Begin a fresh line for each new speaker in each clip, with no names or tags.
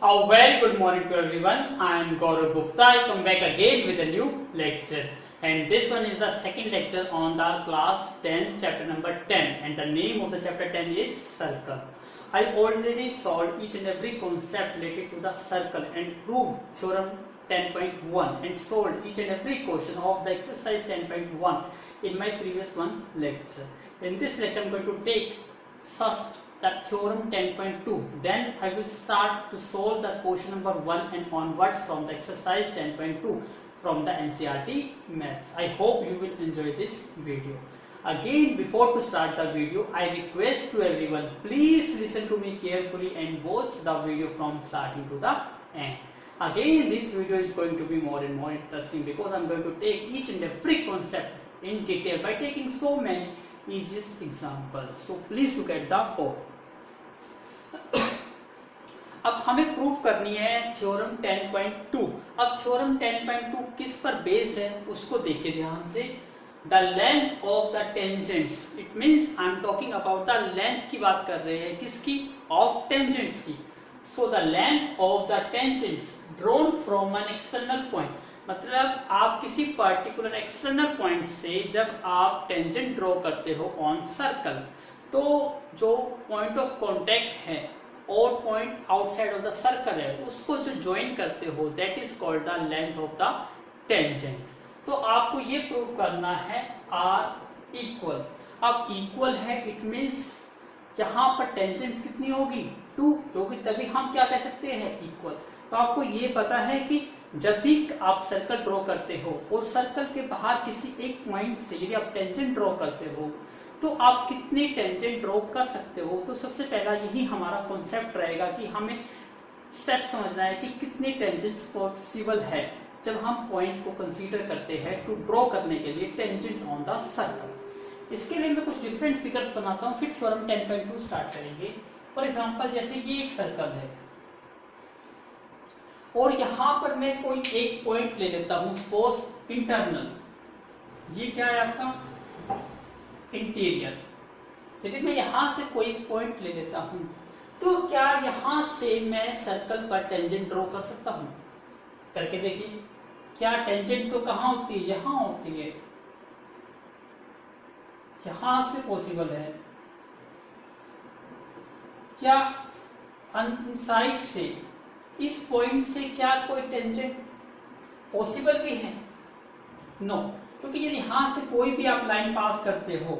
A very good morning to everyone. I am Gaurav Gupta. I come back again with a new lecture. And this one is the second lecture on the class 10, chapter number 10. And the name of the chapter 10 is circle. I already solved each and every concept related to the circle and proved theorem 10.1 and solved each and every question of the exercise 10.1 in my previous one lecture. In this lecture, I am going to take first that theorem 10.2, then I will start to solve the question number 1 and onwards from the exercise 10.2 from the NCERT maths. I hope you will enjoy this video. Again, before to start the video, I request to everyone, please listen to me carefully and watch the video from starting to the end. Again, this video is going to be more and more interesting because I am going to take each and every concept in detail by taking so many easiest examples. So please look at the code. अब हमें proof करनी है theorem 10.2. अब theorem 10.2 किस पर based है उसको देखिए ध्यान से. The length of the tangents, it means I am talking about the length की बात कर रहे हैं, किसकी? ऑफ टेंजेंट्स की. So the length of the tangents drawn from an external point, मतलब आप किसी पर्टिकुलर एक्सटर्नल पॉइंट से जब आप टेंजेंट ड्रॉ करते हो ऑन सर्कल, तो जो पॉइंट ऑफ कांटेक्ट है और point outside of the circle है उसको जो ज्वाइन करते हो, that is called the length of the tangent. तो आपको ये प्रूव करना है आर इक्वल. अब इक्वल है इट मींस यहां पर टेंजेंट कितनी होगी? 2 होगी, तभी हम क्या कह सकते हैं? इक्वल. तो आपको ये पता है कि जब भी आप सर्कल ड्रॉ करते हो और सर्कल के बाहर किसी एक पॉइंट से यदि आप टेंजेंट ड्रॉ करते हो तो आप कितने टेंजेंट ड्रॉ कर सकते हो. तो सबसे पहला यही हमारा कॉन्सेप्ट रहेगा कि हमें स्टेप समझना है कि कितने टेंजेंट्स पॉसिबल है जब हम पॉइंट को कंसीडर करते हैं टू ड्रॉ करने के लिए टेंजेंट्स ऑन द सर्कल. इसके लिए मैं कुछ डिफरेंट फिगर्स बनाता हूं, फिर थ्योरम 10.2 स्टार्ट करेंगे. फॉर एग्जांपल, जैसे ये एक सर्कल है और यहां पर मैं कोई एक पॉइंट ले लेता हूं, सपोज इंटरनल. ये क्या है आपका? इंटीरियर. यदि मैं यहां से कोई पॉइंट ले लेता हूं तो क्या यहां से मैं सर्कल पर टेंजेंट ड्रॉ कर सकता हूं? करके देखिए. क्या टेंजेंट तो कहां होती है? यहां होती है. यहां से पॉसिबल है. क्या इनसाइड से इस पॉइंट से क्या कोई टेंजेंट पॉसिबल भी है? नो, क्योंकि यदि यहां से कोई भी आप लाइन पास करते हो,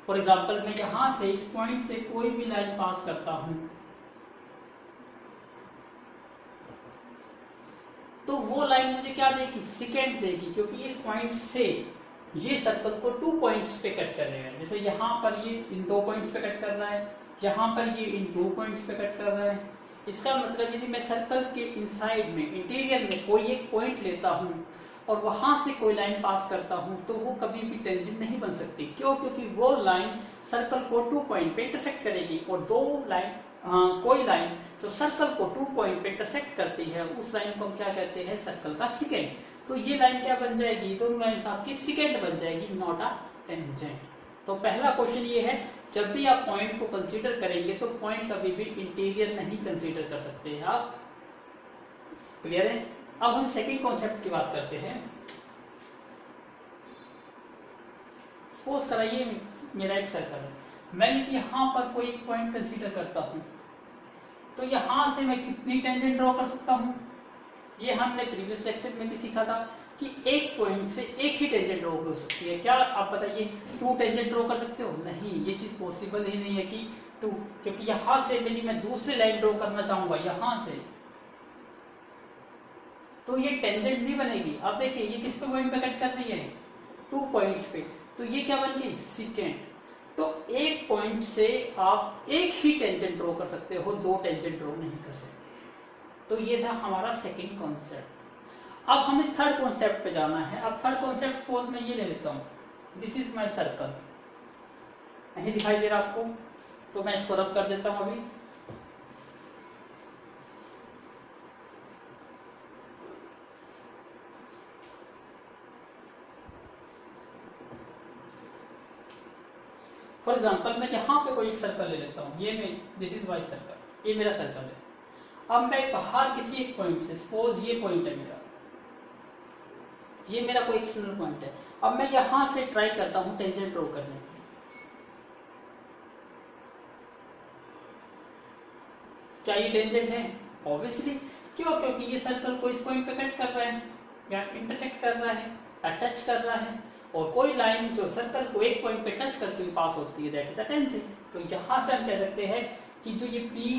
फॉर एग्जाम्पल मैं यहां से इस पॉइंट से कोई भी लाइन पास करता हूं, तो वो लाइन मुझे क्या देगी? सेकेंड देगी, क्योंकि इस पॉइंट से ये सर्कल को 2 पॉइंट्स पे कट कर रहे हैं. जैसे यहां पर ये इन 2 पॉइंट्स पे कट कर रहा है, यहां पर ये इन 2 पॉइंट्स पे कट कर रहा है. इसका मतलब यदि मैं सर्कल के इनसाइड में, इंटीरियर में कोई एक पॉइंट लेता हूं और वहां से कोई लाइन पास करता हूं तो वो कभी भी टेंजेंट नहीं बन सकती. क्यों? क्योंकि वो लाइन सर्कल को 2 पॉइंट पे इंटरसेक्ट करेगी और कोई लाइन जो सर्कल को 2 पॉइंट पे इंटरसेक्ट करती है उस लाइन को हम क्या कहते हैं? सर्कल का सेकेंड. तो ये लाइन क्या बन जाएगी? दोनों लाइन आपकी सेकेंड बन जाएगी, नॉट अ टेंजेंट. तो पहला क्वेश्चन ये है, जब भी आप पॉइंट को कंसीडर करेंगे तो पॉइंट कभी भी इंटीरियर नहीं कंसीडर कर सकते हैं आप. क्लियर है? अब हम सेकंड कॉन्सेप्ट की बात करते हैं. सपोज कराइए मेरा एक सर्कल है, मैं यदि यहां पर कोई एक पॉइंट कंसीडर करता हूं तो यहां से मैं कितनी टेंजेंट ड्रॉ कर सकता हूं? ये हमने प्रीवियस लेक्चर में भी सीखा था कि एक पॉइंट से एक ही टेंजेंट ड्रॉ हो सकती है. क्या आप बताइए 2 टेंजेंट ड्रॉ कर सकते हो? नहीं, ये चीज पॉसिबल ही नहीं है कि 2, क्योंकि यहां से यदि मैं दूसरी लाइन ड्रॉ करना चाहूंगा यहां से, तो ये टेंजेंट नहीं बनेगी. अब देखिए ये किस पे पॉइंट पे कट कर रही है? 2 पॉइंट्स पे. तो ये क्या बन गई? सेकेंड. तो एक पॉइंट से आप एक ही टेंजेंट ड्रॉ कर सकते हो, 2 टेंजेंट ड्रॉ नहीं कर सकते. तो ये था हमारा सेकंड कॉन्सेप्ट. अब हमें थर्ड कॉन्सेप्ट पे जाना है. अब थर्ड कॉन्सेप्ट सपोज मैं ये ले लेता हूं, दिस इज माय सर्कल. नहीं दिखाई दे रहा आपको? तो मैं इसको रब कर देता हूं अभी. फॉर एग्जाम्पल मैं यहां पे कोई एक सर्कल ले लेता हूं. ये दिस इज माय सर्कल, ये मेरा सर्कल है. अब मैं बाहर किसी एक पॉइंट से, सपोज ये पॉइंट है मेरा, ये मेरा कोई एक्सटर्नल पॉइंट है, अब मैं यहां से ट्राई करता हूं टेंजेंट ड्रॉ करने की। क्या ये टेंजेंट है? ऑब्वियसली। क्यों? क्योंकि ये सर्कल को इस पॉइंट पे कट कर रहा है या इंटरसेक्ट कर रहा है या टच कर रहा है, और कोई लाइन जो सर्कल को एक पॉइंट पे टच करके पास होती है, दैट इज अ टेंजेंट। तो यहां से हम कह सकते हैं कि जो ये पी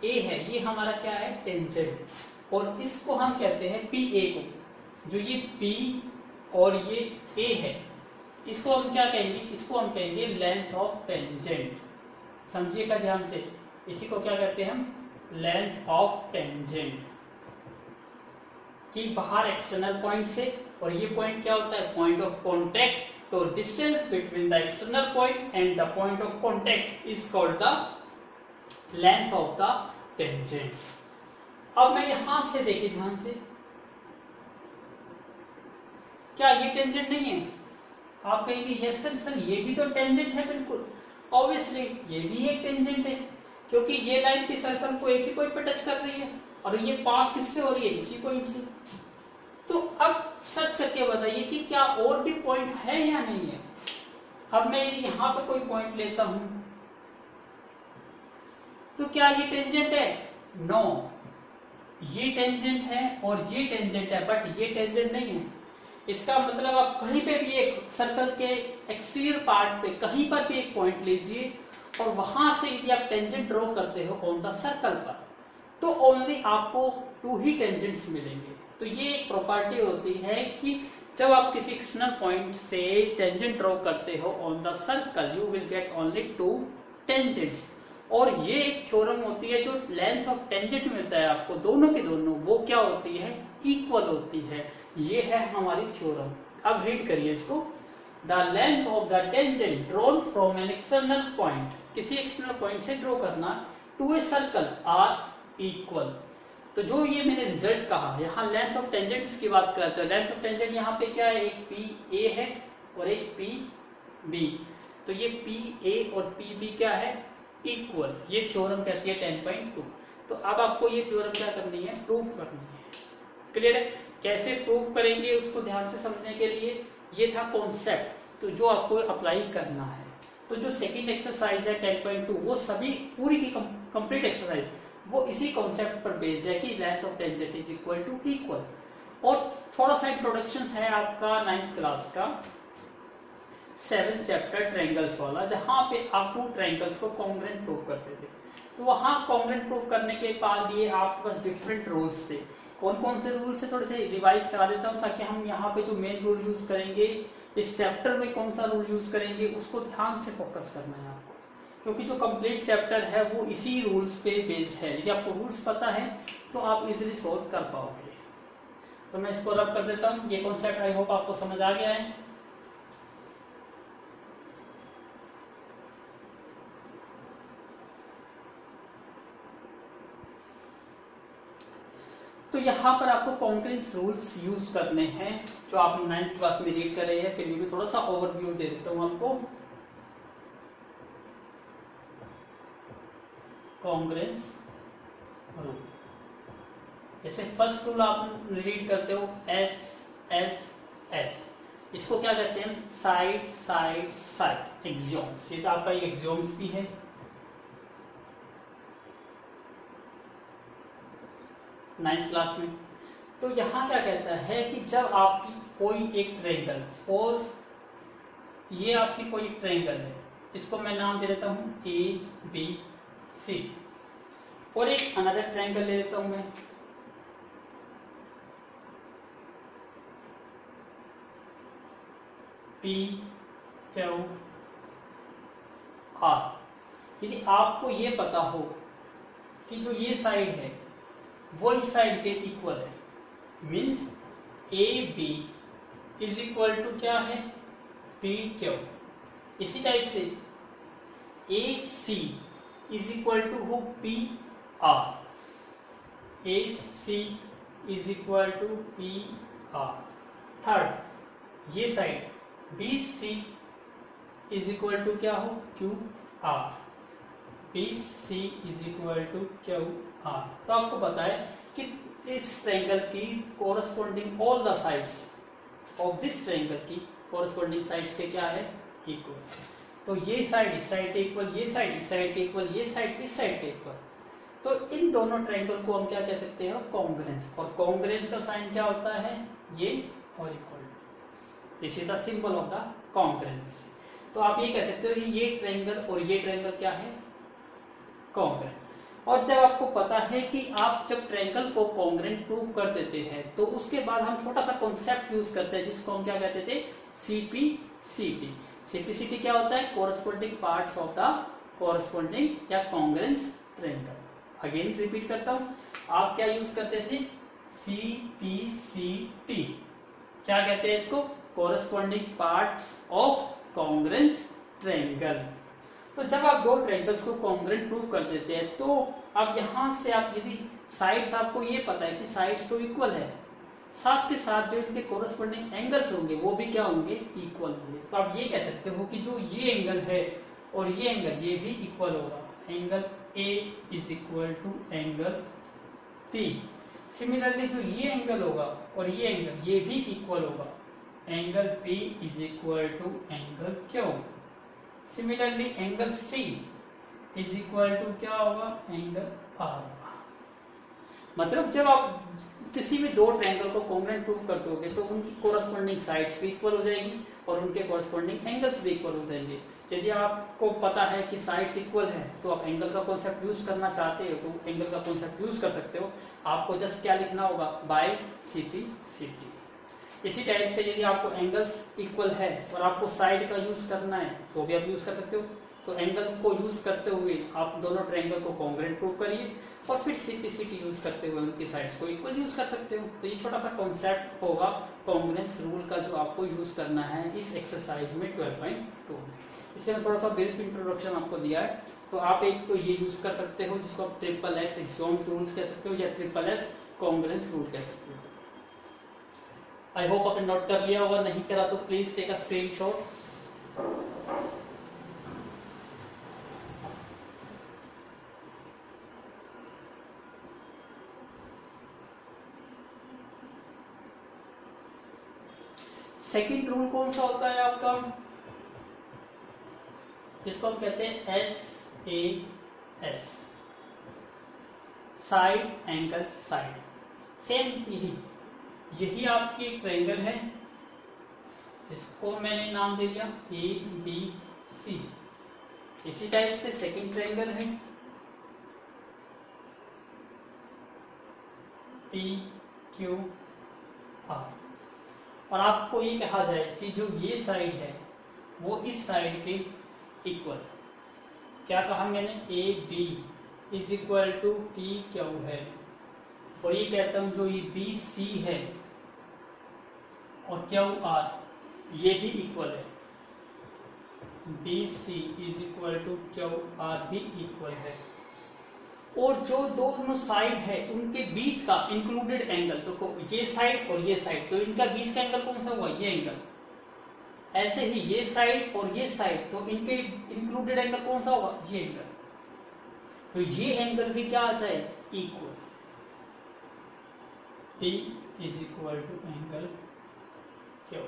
ए है ये हमारा क्या है? टेंजेंट। और इसको हम कहते हैं पी ए को, जो ये पी और ये ए है, इसको हम क्या कहेंगे? इसको हम कहेंगे लेंथ ऑफ टेंजेंट। समझिएगा ध्यान से, इसी को क्या कहते हैं हम? Length of tangent. कि बाहर एक्सटर्नल पॉइंट से, और ये पॉइंट क्या होता है? Point of contact. तो distance between the external point and the point of contact is called the length of the tangent. अब मैं यहां से देखिए ध्यान से, क्या ये टेंजेंट नहीं है? आप कहेंगे यस सर, सर ये भी तो टेंजेंट है। बिल्कुल, ऑब्वियसली ये भी एक टेंजेंट है, क्योंकि ये लाइन की सर्कल को एक ही पॉइंट पे टच कर रही है, और ये पास किससे हो रही है? इसी पॉइंट से। तो अब सर्च करके बताइए कि क्या और भी पॉइंट है या नहीं है। अब मैं यहां पे कोई पॉइंट लेता हूं, तो क्या ये टेंजेंट है? नो, ये टेंजेंट है और ये टेंजेंट है, बट ये टेंजेंट नहीं है। इसका मतलब आप कहीं पे भी एक सर्कल के एक्सटीरियर पार्ट पे कहीं पर भी एक पॉइंट लीजिए, और वहां से यदि आप टेंजेंट ड्रॉ करते हो ऑन द सर्कल पर, तो ओनली आपको 2 ही टेंजेंट्स मिलेंगे। तो ये एक प्रॉपर्टी होती है कि जब आप किसी एक्सटर्नल पॉइंट से टेंजेंट ड्रॉ करते हो on the circle, you will get only 2 tangents. और ये एक थ्योरम होती है, जो लेंथ ऑफ टेंजेंट मिलता है आपको दोनों के दोनों, वो क्या होती है? इक्वल होती है। ये है हमारी थ्योरम। अब रीड करिए इसको। The length of the tangent drawn from an external point, किसी एक्सटर्नल पॉइंट से ड्रॉ करना, to a circle are equal. तो जो ये मैंने रिजल्ट कहा, यहाँ लेंथ ऑफ टेंजेंट्स की बात करते हैं। लेंथ ऑफ टेंजेंट यहाँ पे क्या है? एक पी ए है और एक पी बी। तो ये पी ए और पी बी क्या है? इक्वल। ये थ्योरम कहती है 10.2। तो अब आपको ये थ्योरम क्या करनी है? प्रूफ करनी है। क्लियर है? कैसे प्रूफ करेंगे उसको ध्यान से समझने के लिए, ये था कॉन्सेप्ट, तो जो आपको अप्लाई करना है। तो जो सेकंड एक्सरसाइज है 10.2, वो सभी पूरी की कंप्लीट एक्सरसाइज वो इसी कॉन्सेप्ट पर बेस्ड है कि length of tangent is equal to equal. और थोड़ा सा इंट्रोडक्शन है आपका 9th क्लास का 7th चैप्टर ट्रायंगल्स वाला, जहां पे आप 2 ट्रायंगल्स को कॉन्ग्रुएंट प्रूव करते थे। तो वहां कॉन्ग्रुएंट प्रूव करने के लिए आपके पास डिफरेंट रूल्स थे। कौन कौन से रूल्स है थोड़े से रिवाइज करा देता हूं, ताकि हम यहाँ पे जो मेन रूल यूज करेंगे, इस चैप्टर में कौन सा रूल यूज करेंगे, उसको ध्यान से फोकस करना है आपको, क्योंकि जो कंप्लीट चैप्टर है वो इसी रूल्स पे बेस्ड है। यदि आपको रूल्स पता है तो आप इजीली सॉल्व कर पाओगे। तो मैं इसको रब कर देता हूँ। ये कॉन्सेप्ट आई होप आपको समझ आ गया है। तो यहाँ पर आपको कॉन्करेंस रूल्स यूज करने हैं, जो आप 9th क्लास में रीड कर रहे हैं। फिर भी थोड़ा सा ओवरव्यू दे देता हूँ आपको। कॉन्करेंस रूल, जैसे फर्स्ट रूल आप रीड करते हो एस एस एस, इसको क्या कहते हैं? Side side side axioms. ये तो आपका ये एक्सियोम्स भी है। 9th क्लास में। तो यहां क्या कहता है कि जब आपकी कोई एक ट्रायंगल, सपोज ये आपकी कोई ट्रायंगल है, इसको मैं नाम दे देता हूं ए बी सी, और एक अनदर ट्रायंगल ले लेता हूं मैं पी क्यू आर। यदि आपको ये पता हो कि जो ये साइड है वो इस साइड के इक्वल है, means A B is equal to क्या है? P Q. इसी टाइप से A C is equal to हो P R. A C is equal to P R. Third, ये side B C is equal to क्या हो? Q R. P C is equal to Q R. तो आपको पता है कि इस ट्रायंगल की corresponding all the sides of this triangle की कोरस्पॉन्डिंग साइड्स के क्या है, इक्वल। तो ये साइड इस साइड के इक्वल, ये साइड इस साइड के इक्वल, ये साइड इस साइड के इक्वल। तो इन दोनों ट्रायंगल को हम क्या कह सकते हैं, कॉन्ग्रुएंस। और कॉन्ग्रुएंस का साइन क्या होता है, ये और equal. This is the symbol of the congruence. तो आप ये कह सकते हो कि ये ट्रायंगल और ये ट्रायंगल क्या है, कॉन्ग्रुएंट। और जब आपको पता है कि आप जब ट्रायंगल को कॉन्ग्रुएंट प्रूव कर देते हैं तो उसके बाद हम छोटा सा कॉन्सेप्ट यूज करते हैं जिसको हम क्या कहते थे, सीपीसीटी। सीपीसीटी क्या होता है, corresponding parts of the corresponding या कॉन्ग्रुएंस ट्रायंगल। अगेन रिपीट करता हूं, आप क्या यूज करते थे, सीपीसीटी। क्या कहते हैं इसको, corresponding parts of congruence triangle. तो जब आप दो ट्रायंगल्स को कॉन्ग्रुएंट प्रूव कर देते हैं तो अब यहां से आप यदि साइड्स, आपको ये पता है कि साइड्स तो इक्वल है, साथ के साथ जो इनके कोरस्पॉन्डिंग एंगल्स होंगे वो भी क्या होंगे, इक्वल होंगे। तो आप ये कह सकते हो कि जो ये एंगल है और ये एंगल, ये भी इक्वल होगा। Angle A is equal to angle P. Similarly जो ये एंगल होगा और ये एंगल, ये भी इक्वल होगा। Angle P is equal to angle Q. Similarly angle C is equal to क्या होगा, एंगल आर। मतलब जब आप किसी भी दो ट्रायंगल को कॉन्ग्रुएंट प्रूव कर दोगे तो उनकी कोरस्पॉन्डिंग साइड्स भी इक्वल हो जाएगी और उनके कोरस्पॉन्डिंग एंगल्स भी इक्वल हो जाएंगे। यदि आपको पता है कि साइड्स इक्वल है तो आप एंगल का कॉन्सेप्ट यूज करना चाहते हो तो एंगल का कॉन्सेप्ट यूज कर सकते हो। आपको जस्ट क्या लिखना होगा, बाय सीपीसीटी। इसी टाइप से यदि आपको एंगल्स इक्वल है और आपको साइड का यूज करना है तो भी आप यूज कर सकते हो। तो एंगल को यूज करते हुए आप दोनों ट्रायंगल को कॉन्ग्रुएंट प्रूव करिए और फिर सीपीसीटी यूज करते हुए उनकी साइड्स को इक्वल यूज कर सकते हो। तो ये छोटा सा कॉन्सेप्ट होगा कॉन्ग्रुएंस रूल का जो आपको यूज करना है इस एक्सरसाइज में 12.2 में। इससे मैं थोड़ा सा ब्रीफ इंट्रोडक्शन आपको दिया है। तो आप एक तो ये यूज कर सकते हो जिसको आप ट्रिपल एस एक्सियोम्स रूल्स कह सकते हो या ट्रिपल एस कॉन्ग्रुएंस रूल कह सकते हो। आई होप आपने नोट कर लिया होगा, नहीं करा तो please take a screenshot. Second rule कौन सा होता है आपका, जिसको हम कहते हैं SAS, side angle side. Same यही आपकी ट्रायंगल है जिसको मैंने नाम दे दिया ABC। इसी टाइप से सेकंड ट्रायंगल है PQR। और आपको ये कहा जाए कि जो ये साइड है वो इस साइड के इक्वल। क्या कहा मैंने, AB is equal to PQ है। और ये कहता हूं जो ये BC है और QR ये भी इक्वल है। BC is equal to QR भी इक्वल है। और जो दोनों साइड है उनके बीच का इंक्लूडेड एंगल, तो ये साइड और ये साइड, तो इनका बीच का एंगल कौन सा हुआ, ये एंगल। ऐसे ही ये साइड और ये साइड, तो इनके इंक्लूडेड एंगल कौन सा होगा, ये एंगल। तो ये एंगल भी क्या आ जाए, equal. P is equal to angle Q.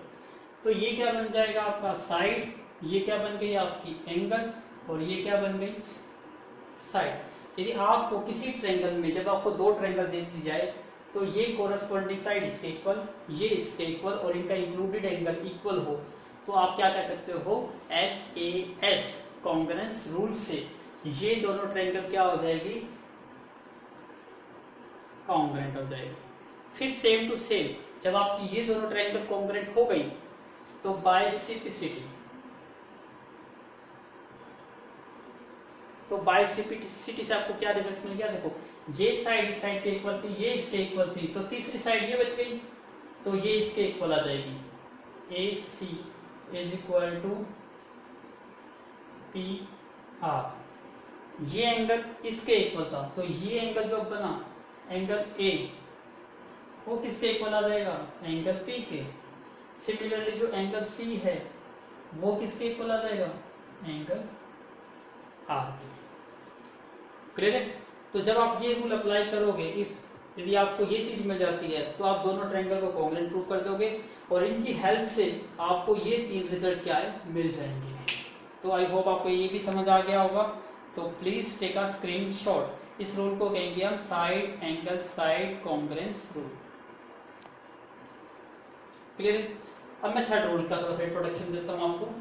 तो ये क्या बन जाएगा आपका साइड, ये क्या बन गई आपकी एंगल, और ये क्या बन गई साइड। यदि आपको किसी ट्रायंगल में जब आपको दो ट्रायंगल दे दी जाए तो ये कोरस्पॉन्डिंग साइड इसके इक्वल, ये इसके इक्वल और इनका इंक्लूडेड एंगल इक्वल हो तो आप क्या कह सकते हो, SAS कॉन्ग्रुएंस रूल से ये दोनों ट्रायंगल क्या हो जाएगी, कॉन्ग्रुएंट हो जाएगी। फिर सेम टू सेम जब आपकी ये दोनों ट्रायंगल कॉन्ग्रुएंट हो गई तो बाय सीपीसीटी, तो बाय सीपीसीटी से आपको क्या रिजल्ट मिल गया, देखो ये साइड इस साइड के इक्वल थी, ये इसके इक्वल थी, तो तीसरी साइड ये बच गई तो ये इसके इक्वल आ जाएगी। AC is equal to PR। ये एंगल इसके इक्वल था तो ये एंगल जो बना एंगल A वो किसके इक्वल आ जाएगा, एंगल P के। सिमिलरली जो एंगल C है वो किसके इक्वल आ जाएगा, एंगल R। क्लियर है? तो जब आप ये रूल अप्लाई करोगे, यदि आपको ये चीज मिल जाती है तो आप दोनों ट्रायंगल को कॉन्ग्रुएंट प्रूव कर दोगे और इनकी हेल्प से आपको ये 3 रिजल्ट क्या है मिल जाएंगे। तो आई होप आपको ये भी समझ आ गया होगा। तो प्लीज टेक अ स्क्रीनशॉट। इस रूल को कहेंगे हम side angle side congruence rule. Clear? अब मैं थर्ड रूल का थोड़ा सा इंट्रोडक्शन देता हूं आपको।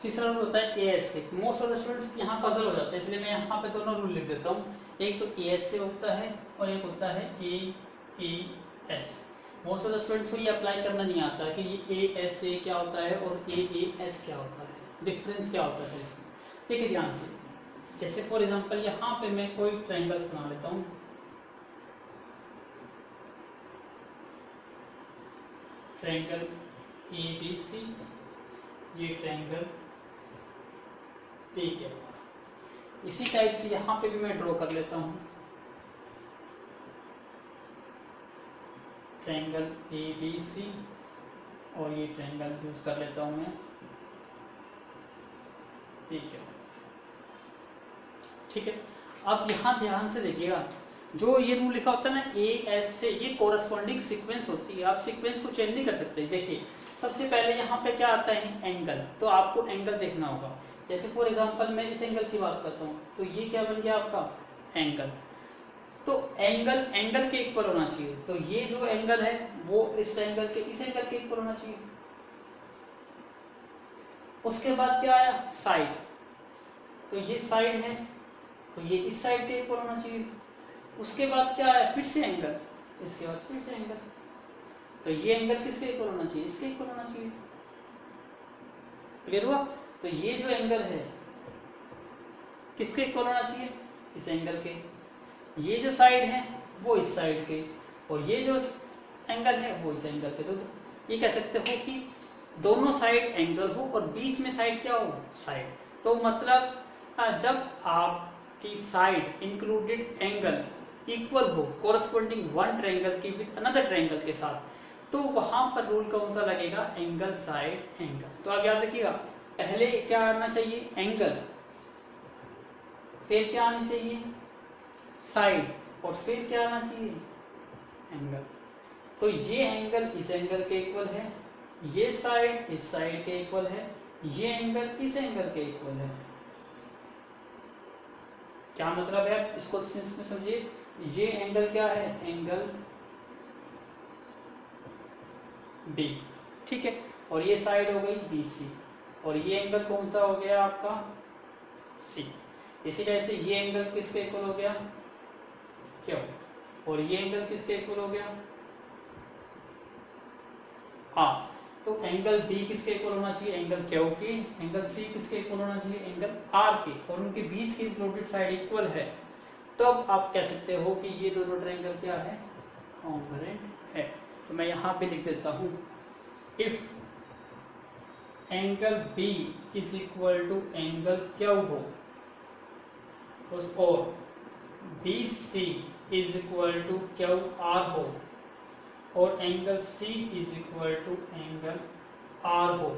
तीसरा रूल होता है ए एस से। मोस्ट ऑफ द स्टूडेंट्स यहाँ पजल हो जाते हैं, इसलिए मैं यहाँ पे दोनों रूल लिख देता हूँ। एक तो ए एस से होता है और एक होता है A S. Most of the students को ये अप्लाई करना नहीं आता कि ये ए एस से क्या होता है और ए एस क्या होता है, डिफरेंस क्या होता है इसमें। देखिए ध्यान से, जैसे फॉर एग्जाम्पल यहाँ पे मैं कोई ट्रायंगल्स बना लेता हूँ। ट्रायंगल ए बी सी, ये ट्रायंगल ठीक है। इसी टाइप से यहां पे भी मैं ड्रॉ कर लेता हूं ट्रायंगल ए बी सी और ये ट्रायंगल यूज कर लेता हूं मैं, ठीक है। ठीक है, अब यहां ध्यान से देखिएगा, जो ये रूल लिखा होता है ना ए एस से, ये कोरस्पॉन्डिंग सीक्वेंस होती है। आप सीक्वेंस को चेंज नहीं कर सकते। देखिए सबसे पहले यहाँ पे क्या आता है एंगल, तो आपको एंगल देखना होगा। जैसे फॉर एग्जांपल मैं इस एंगल की बात करता हूँ, तो ये क्या बन गया आपका एंगल। तो एंगल के इक्वल होना चाहिए। तो ये जो एंगल है वो इस एंगल के इक्वल होना चाहिए। उसके बाद क्या आया साइड, तो ये साइड है तो ये इस साइड के इक्वल होना चाहिए। उसके बाद क्या आया फिर से एंगल, इसके बाद फिर से एंगल, तो ये एंगल किसके इक्वल होना चाहिए, इसके इक्वल होना चाहिए। क्लियर हुआ? तो ये जो एंगल है किसके इक्वल होना चाहिए, इस एंगल के। ये जो साइड है वो इस साइड के, और ये जो एंगल है वो इस एंगल के। तो ये कह सकते हो कि दोनों साइड एंगल हो और बीच में साइड क्या हो, साइड। तो मतलब जब आपकी साइड इंक्लूडेड एंगल इक्वल हो कोरस्पॉन्डिंग वन ट्रायंगल की विद अनदर ट्रायंगल के साथ, तो वहां पर रूल कौन सा लगेगा, एंगल साइड एंगल। तो आप याद रखिएगा, पहले क्या आना चाहिए एंगल, फिर क्या आनी चाहिए साइड, और फिर क्या आना चाहिए एंगल। तो ये एंगल इस एंगल के इक्वल है, ये साइड इस साइड के इक्वल है, ये एंगल इस एंगल के इक्वल है। क्या मतलब है, इसको सेंस में समझिए। ये एंगल क्या है, एंगल बी, ठीक है, और ये साइड हो गई बी सी, और ये एंगल कौन सा हो गया आपका सी। इसी तरह से ये एंगल किसके इक्वल हो गया क्यू, और ये एंगल किसके इक्वल हो गया आर। तो एंगल बी किसके इक्वल होना चाहिए, एंगल क्यू के। एंगल सी किसके इक्वल होना चाहिए, एंगल आर के, और उनके बीच की इंक्लूडेड साइड इक्वल है। तब आप कह सकते हो कि ये दोनों ट्रायंगल क्या है, कॉन्ग्रुएंट है। तो मैं यहां पे लिख देता हूं, if angle B is equal to angle Q हो और B C is equal to Q R हो, और angle C is equal to angle R हो,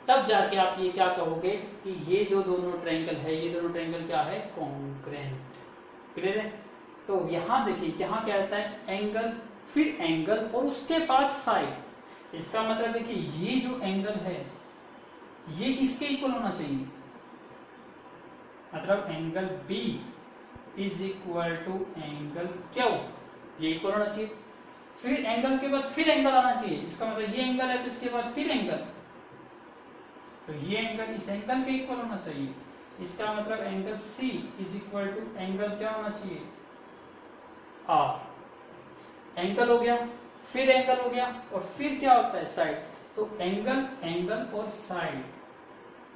तब जाके आप ये क्या कहोगे कि ये जो दोनों ट्रायंगल है, ये दोनों ट्रायंगल क्या है, कॉन्ग्रुएंट। क्लियर है? तो यहां देखिए, यहां क्या आता है एंगल, फिर एंगल और उसके बाद साइड। इसका मतलब देखिए, ये जो एंगल है ये इसके इक्वल होना चाहिए, मतलब angle B is equal to angle Q, ये इक्वल होना चाहिए। फिर एंगल के बाद फिर एंगल आना चाहिए, इसका मतलब ये एंगल है तो इसके बाद फिर एंगल, तो ये एंगल इस एंगल के इक्वल होना चाहिए। इसका मतलब angle C is equal to angle क्या होना चाहिए, आर। एंगल हो गया, फिर एंगल हो गया, और फिर क्या होता है साइड। तो एंगल एंगल और साइड,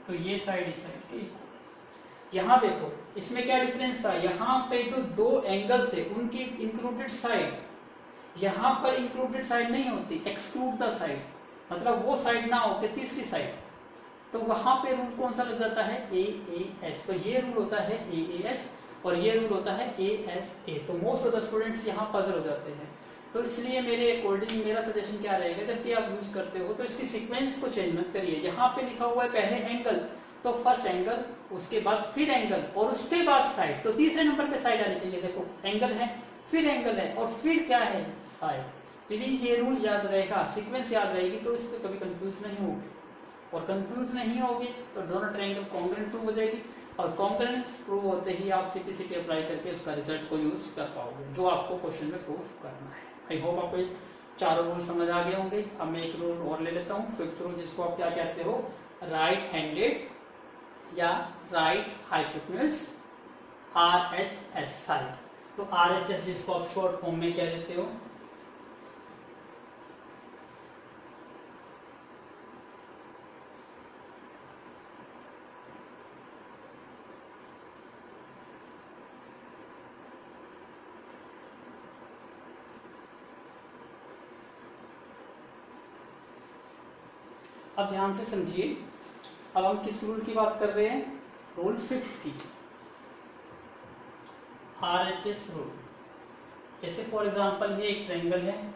तो ये साइड इस साइड के इक्वल। यहां देखो इसमें क्या डिफरेंस था, यहां पे तो दो एंगल थे उनकी इंक्लूडेड साइड, यहां पर इंक्लूडेड साइड नहीं होती, एक्सक्लूड द साइड। मतलब वो साइड ना हो के तीसरी साइड, तो वहां पे रूल कौन सा लग जाता है, ए ए एस। तो ये रूल होता है ए ए एस और ये रूल होता है ए एस ए। तो मोस्ट ऑफ द स्टूडेंट्स यहाँ पजल हो जाते हैं। तो इसलिए मेरे अकॉर्डिंग मेरा सजेशन क्या रहेगा, जब भी आप यूज करते हो तो इसकी सीक्वेंस को चेंज मत करिए। यहाँ पे लिखा हुआ है पहले एंगल, तो फर्स्ट एंगल, उसके बाद फिर एंगल और उसके बाद साइड। तो तीसरे नंबर पे साइड आनी चाहिए। देखो एंगल है, फिर एंगल है और फिर क्या है, साइड। यदि ये रूल याद रहेगा, सीक्वेंस याद रहेगी, तो इस पर कभी कंफ्यूज नहीं होगी। और कंफ्यूज नहीं होगी तो दोनों ट्रायंगल कॉन्ग्रुएंट प्रूव हो जाएगी। और कॉन्ग्रुएंस प्रूव होते ही आप सिंप्लिसिटी अप्लाई करके उसका रिजल्ट को यूज कर पाओगे, जो आपको क्वेश्चन में प्रूव करना है। आई होप आपको चारों रूल समझ आ गए होंगे। अब मैं एक रूल और ले लेता हूँ, फिक्स रूल, जिसको आप क्या कहते हो, राइट हैंडेड या राइट हाइपोटेन्यूज RHS साइड। तो RHS जिसको आप शॉर्ट फॉर्म में क्या देते हो, अब ध्यान से समझिए। अब हम किस रूल की बात कर रहे हैं, रूल 5 की, RHS रूल। जैसे फॉर एग्जांपल ये एक ट्रायंगल है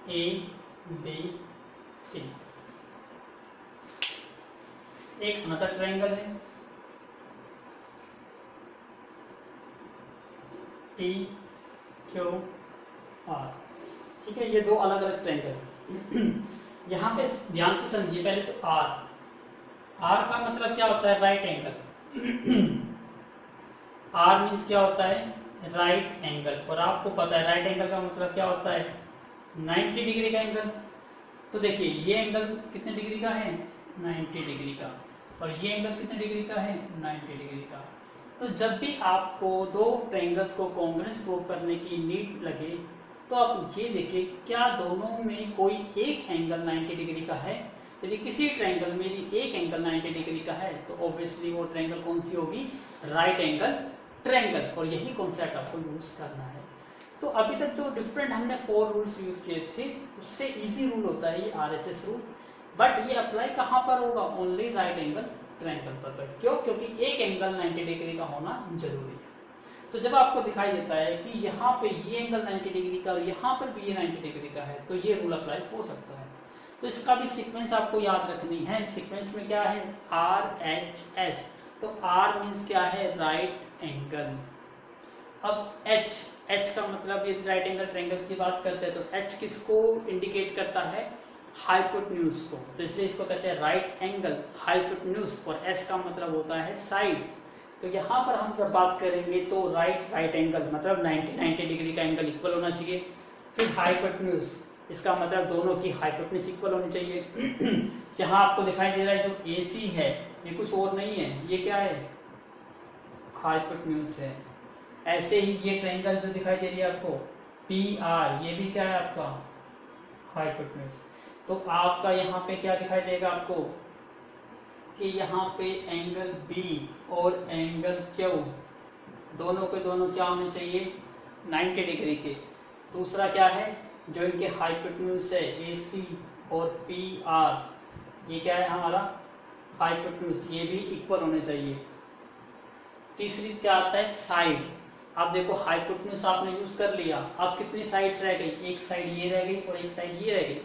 ABC, एक अनदर ट्रायंगल है PQR। ठीक है, ये दो अलग अलग ट्रायंगल है। यहाँ पे ध्यान से समझिए। पहले तो R का मतलब क्या होता है, राइट एंगल। R मीन्स क्या होता है, राइट एंगल। और आपको पता है राइट एंगल का मतलब क्या होता है, 90 डिग्री का एंगल। तो देखिए ये एंगल कितने डिग्री का है, 90 डिग्री का, और ये एंगल कितने डिग्री का है, 90 डिग्री का। तो जब भी आपको दो ट्रायंगल्स को कॉन्ग्रुएंस प्रूव करने की नीड लगे, तो आप ये देखिए कि क्या दोनों में कोई एक एंगल 90 डिग्री का है। यदि किसी ट्रायंगल में एक एंगल 90 डिग्री का है, तो ऑब्वियसली वो ट्रायंगल कौन सी होगी, राइट एंगल ट्रायंगल। और यही कॉन्सेप्ट आपको यूज करना है। तो अभी तक जो डिफरेंट हमने 4 रूल्स यूज किए थे, उससे इजी रूल होता है ये RHS रूल। बट ये अप्लाई कहाँ पर होगा, ओनली राइट एंगल ट्रायंगल पर। क्यों, क्योंकि एक एंगल 90 डिग्री का होना जरूरी है। तो जब आपको दिखाई देता है कि यहाँ पे ये एंगल 90 डिग्री का और यहाँ पर भी ये 90 डिग्री का है, तो ये रूल अप्लाई हो सकता है। तो इसका भी सीक्वेंस आपको याद रखनी है। सीक्वेंस में क्या है, RHS। तो R मीन्स क्या है, राइट एंगल। अब H का मतलब, ये राइट एंगल ट्रायंगल की बात करते हैं, तो H किसको इंडिकेट करता है, हाइपोटेन्यूज को। तो इसलिए इसको कहते हैं राइट एंगल हाइपोटेन्यूज। और S का मतलब होता है साइड। तो यहाँ पर हम जब बात करेंगे तो राइट एंगल मतलब 90 डिग्री का एंगल इक्वल होना चाहिए। फिर हाइपोटेन्यूज, इसका मतलब दोनों की हाइपोटेन्यूज इक्वल होनी चाहिए। यहाँ आपको दिखाई दे रहा है जो AC है, ये कुछ और नहीं है, ये क्या है, हाइपोटेन्यूज है। ऐसे ही ये ट्रायंगल जो दिखाई दे रही है आपको PR, ये भी क्या है आपका, हाइपोटेन्यूज। तो आपका यहाँ पे क्या दिखाई देगा आपको, कि यहाँ पे एंगल B और एंगल Q दोनों के दोनों क्या होने चाहिए, 90 डिग्री के। दूसरा क्या है, जो इनके हाइपोटेन्यूज है AC और PR, ये क्या है हमारा हाइपोटेन्यूज, ये भी इक्वल होने चाहिए। तीसरी क्या आता है, साइड। आप देखो हाइपोटेन्यूज आपने यूज कर लिया, अब कितनी साइड्स रह गई, एक साइड ये रह गई और एक साइड ये रह गई।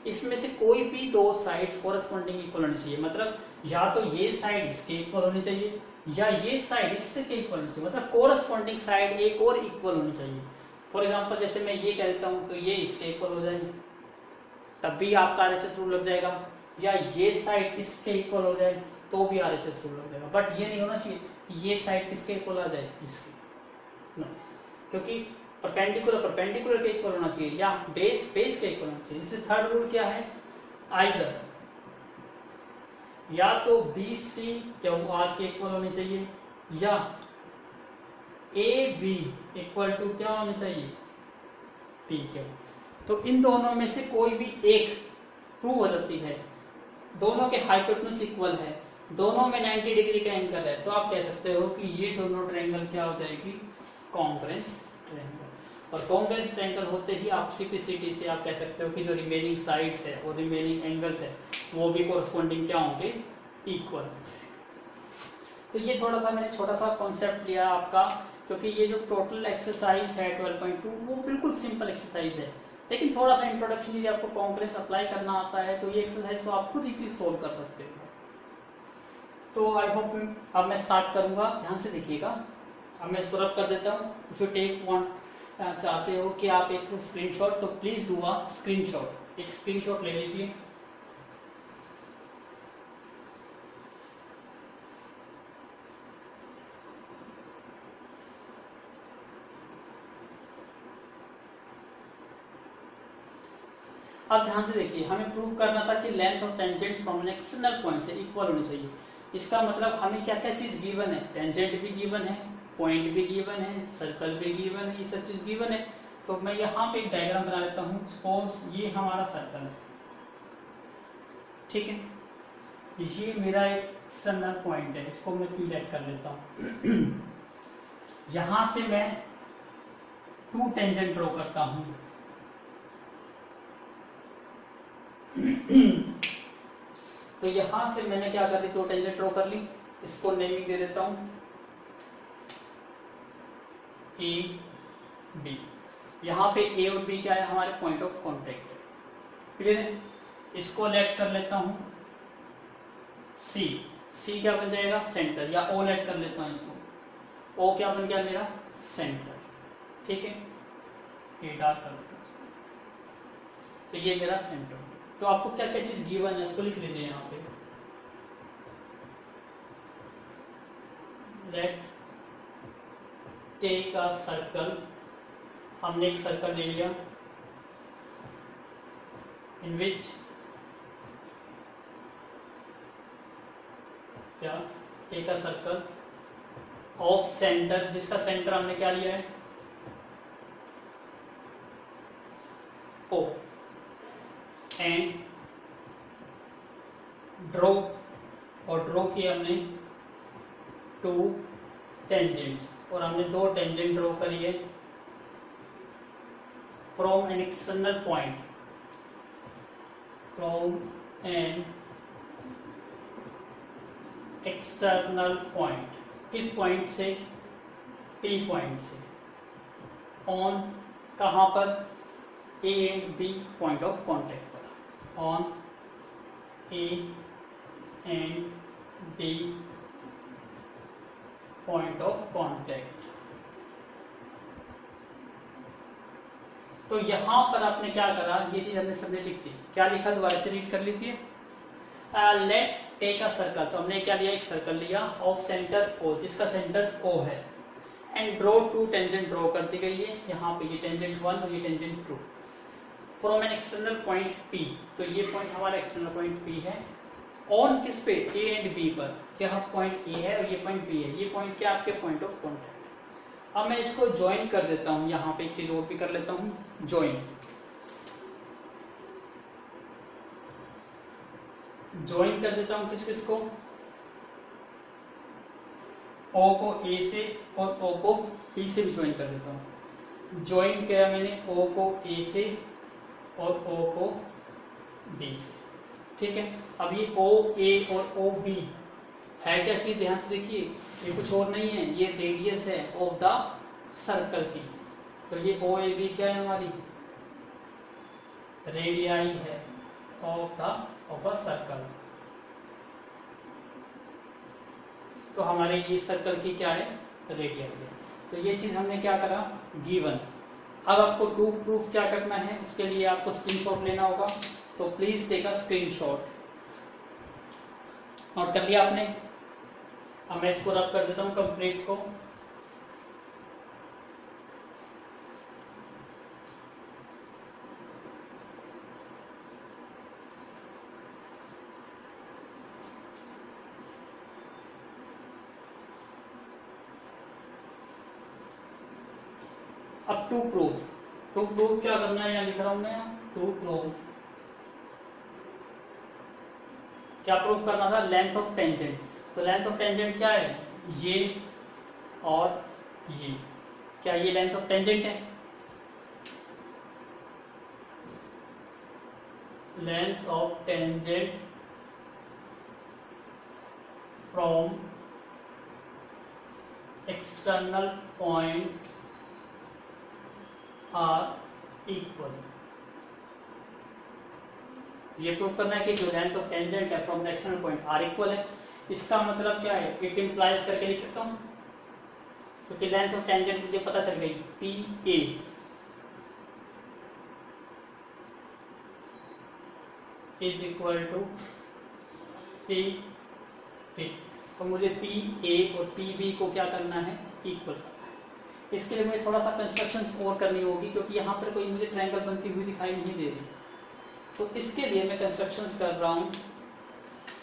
इसमें से कोई भी दो साइड्स कोरस्पॉन्डिंग इक्वल होनी चाहिए। मतलब या तो ये साइड इसके इक्वल होनी चाहिए या ये साइड इससे के इक्वल होनी चाहिए। मतलब कोरस्पॉन्डिंग साइड एक और इक्वल होनी चाहिए। फॉर एग्जांपल जैसे मैं ये कह देता हूं तो ये इसके इक्वल हो जाए, तब भी आपका RHS रूल लग जाएगा। या ये साइड इसके इक्वल हो जाए तो भी RHS रूल लग जाएगा। बट ये नहीं होना चाहिए ये साइड किसके इक्वल आ जाए, इसके, क्योंकि परपेंडिकुलर के इक्वल होना चाहिए या बेस के इक्वल होना चाहिए। इससे थर्ड रूल क्या है, आइदर या तो BC QR के इक्वल होने चाहिए या AB इक्वल टू क्या होना चाहिए, PQ। तो इन दोनों में से कोई भी एक प्रूव हो जाती है, दोनों के हाइपोटेन्यूज इक्वल है, दोनों में 90 डिग्री का एंगल है, तो आप कह सकते हो कि ये दोनों ट्रायंगल क्या हो जाएगी, कॉन्ग्रुएंस ट्रायंगल। और कॉन्ग्रेस एंगल होते ही आप सीपीसीटी से आप कह सकते हो कि जो रिमेनिंग साइड्स है और रिमेनिंग एंगल्स है वो भी कोरस्पॉन्डिंग क्या होंगे, इक्वल। तो ये थोड़ा सा मैंने छोटा सा कॉन्सेप्ट लिया आपका, क्योंकि ये जो टोटल एक्सरसाइज है 12.2 वो बिल्कुल सिंपल एक्सरसाइज है, लेकिन थोड़ा सा इंट्रोडक्शन यदि आपको कॉन्ग्रेस अप्लाई करना आता है तो ये एक्सरसाइज तो आप खुद ही सोल्व कर सकते हो। तो आई होप अब मैं स्टार्ट करूंगा, ध्यान से देखिएगा। अब मैं इसको रब कर देता हूँ। इफ यू टेक वन, चाहते हो कि आप एक स्क्रीनशॉट, तो प्लीज डू अ स्क्रीनशॉट, एक स्क्रीनशॉट ले लीजिए। अब ध्यान से देखिए, हमें प्रूव करना था कि length of tangent from an external point से इक्वल होनी चाहिए। इसका मतलब हमें क्या क्या चीज गिवन है, टेंजेंट भी गिवन है, पॉइंट भी गिवन है, सर्कल भी गिवन है, ये सब चीज गिवन है। तो मैं यहाँ पे एक डायग्राम बना लेता हूँ। सपोज ये हमारा सर्कल है, ठीक है, ये मेरा एक एक्सटर्नल पॉइंट है, इसको मैं पी लेट कर लेता हूँ। यहां से मैं 2 टेंजेंट ड्रॉ करता हूं। तो यहां से मैंने क्या कर ली, 2 टेंजेंट ड्रॉ कर ली, इसको नेमिंग दे देता हूं ए बी। यहां पे ए और बी क्या है, हमारे पॉइंट ऑफ कॉन्टेक्ट है, क्लियर है। इसको लेट कर लेता हूं सी, सी क्या बन जाएगा, सेंटर, या ओ लेट कर लेता हूं इसको, ओ क्या बन गया मेरा, सेंटर, ठीक है। ए डार्क कर देता हूं, तो ये मेरा सेंटर। तो आपको क्या क्या चीज गिवन है उसको लिख लीजिए यहाँ पे। लेट टेक अ सर्कल, हमने एक सर्कल ले लिया, इन विच क्या, take a circle of centre, जिसका सेंटर हमने क्या लिया है, ओ, एंड ड्रॉ, और ड्रॉ किया हमने 2 टेंजेंट्स, और हमने 2 टेंजेंट ड्रॉ करिए from an external point, from an external point, किस पॉइंट से, P पॉइंट से, ऑन कहां पर, A and B point of contact पर, on A and B point of contact. तो यहां पर आपने क्या करा, ये चीज हमने सबने लिख दी, क्या लिखा दोबारा से रीड कर लीजिए। लेट टेक अ सर्कल, तो हमने क्या लिया, एक सर्कल लिया ऑफ सेंटर O, जिसका सेंटर O है, एंड ड्रॉ 2 टेंजेंट ड्रॉ कर दी गई है, यहाँ पे ये टेंजेंट 1 और ये tangent 2, from an external point P, तो ये पॉइंट हमारा एक्सटर्नल पॉइंट P है, ऑन किस पे, A एंड B पर, क्या पॉइंट A है और ये पॉइंट B है, ये पॉइंट क्या आपके पॉइंट ऑफ कॉन्टेक्ट। अब मैं इसको ज्वाइन कर देता हूं, यहाँ पे एक चीज और भी कर लेता हूं, ज्वाइन, ज्वाइन कर देता हूं किस किस को, O को A से और O को B से भी ज्वाइन कर देता हूं। ज्वाइन किया मैंने O को A से और O को B से, ठीक है। अब ये O A और O B है क्या चीज, ध्यान से देखिए, ये कुछ और नहीं है, ये रेडियस है ऑफ द सर्कल की। तो ये O A B क्या है, हमारी रेडियाई है ऑफ अ सर्कल। तो हमारे इस सर्कल की क्या है, रेडियस है। तो ये चीज हमने क्या करा, गिवन। अब आपको प्रूफ क्या करना है, उसके लिए आपको स्क्रीनशॉट लेना होगा, तो please take a screenshot. Note कर लिया आपने। अब मैं इसको रब कर देता हूं कंप्लीट को। अब टू प्रूफ क्या करना है, यहां लिख रहा हूं मैं, टू प्रूफ क्या प्रूफ करना था, लेंथ ऑफ टेंजेंट। तो लेंथ ऑफ टेंजेंट क्या है, ये और ये, क्या ये लेंथ ऑफ टेंजेंट है, length of tangent from external point are equal. ये प्रूव करना है कि जो लेंथ ऑफ टेंजेंट है from the external point are equal है। इसका मतलब क्या है, इट इंप्लाइज करके लिख सकता हूं, क्योंकि लेंथ ऑफ टेंजेंट मुझे पता चल गई P A is equal to P B. तो मुझे पी ए और पी बी को क्या करना है, इक्वल करना है। इसके लिए मुझे थोड़ा सा कंस्ट्रक्शन और करनी होगी, क्योंकि यहाँ पर कोई मुझे ट्रायंगल बनती हुई दिखाई नहीं दे रही। तो इसके लिए मैं कंस्ट्रक्शंस कर रहा हूं,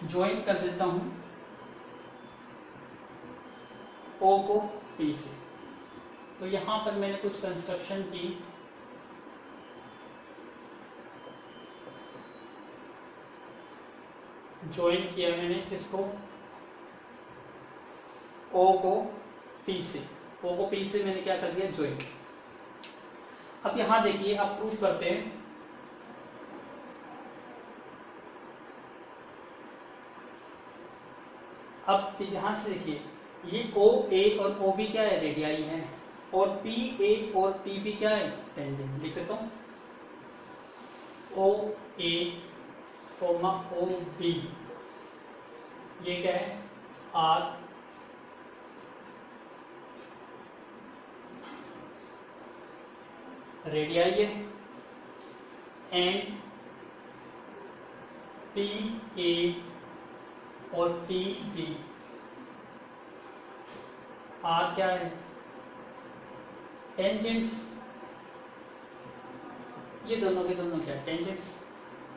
ज्वाइन कर देता हूं ओ को पी से। तो यहां पर मैंने कुछ कंस्ट्रक्शन की, ज्वाइन किया मैंने किसको, ओ को पी से। ओ को पी से मैंने क्या कर दिया, ज्वाइन। अब यहां देखिए, आप प्रूव करते हैं। अब यहां से देखिए, ये ओ ए और ओ बी क्या है, रेडियाई है, और पी ए और पी बी क्या है, टेंजेंट। लिख सकता हूं ओ ए कोमा ओ बी, ये क्या है, आर रेडियाई है, एंड पी ए और पी बी आर क्या है, टेंजेंट्स। ये दोनों के दोनों क्या है, टेंजेंट्स।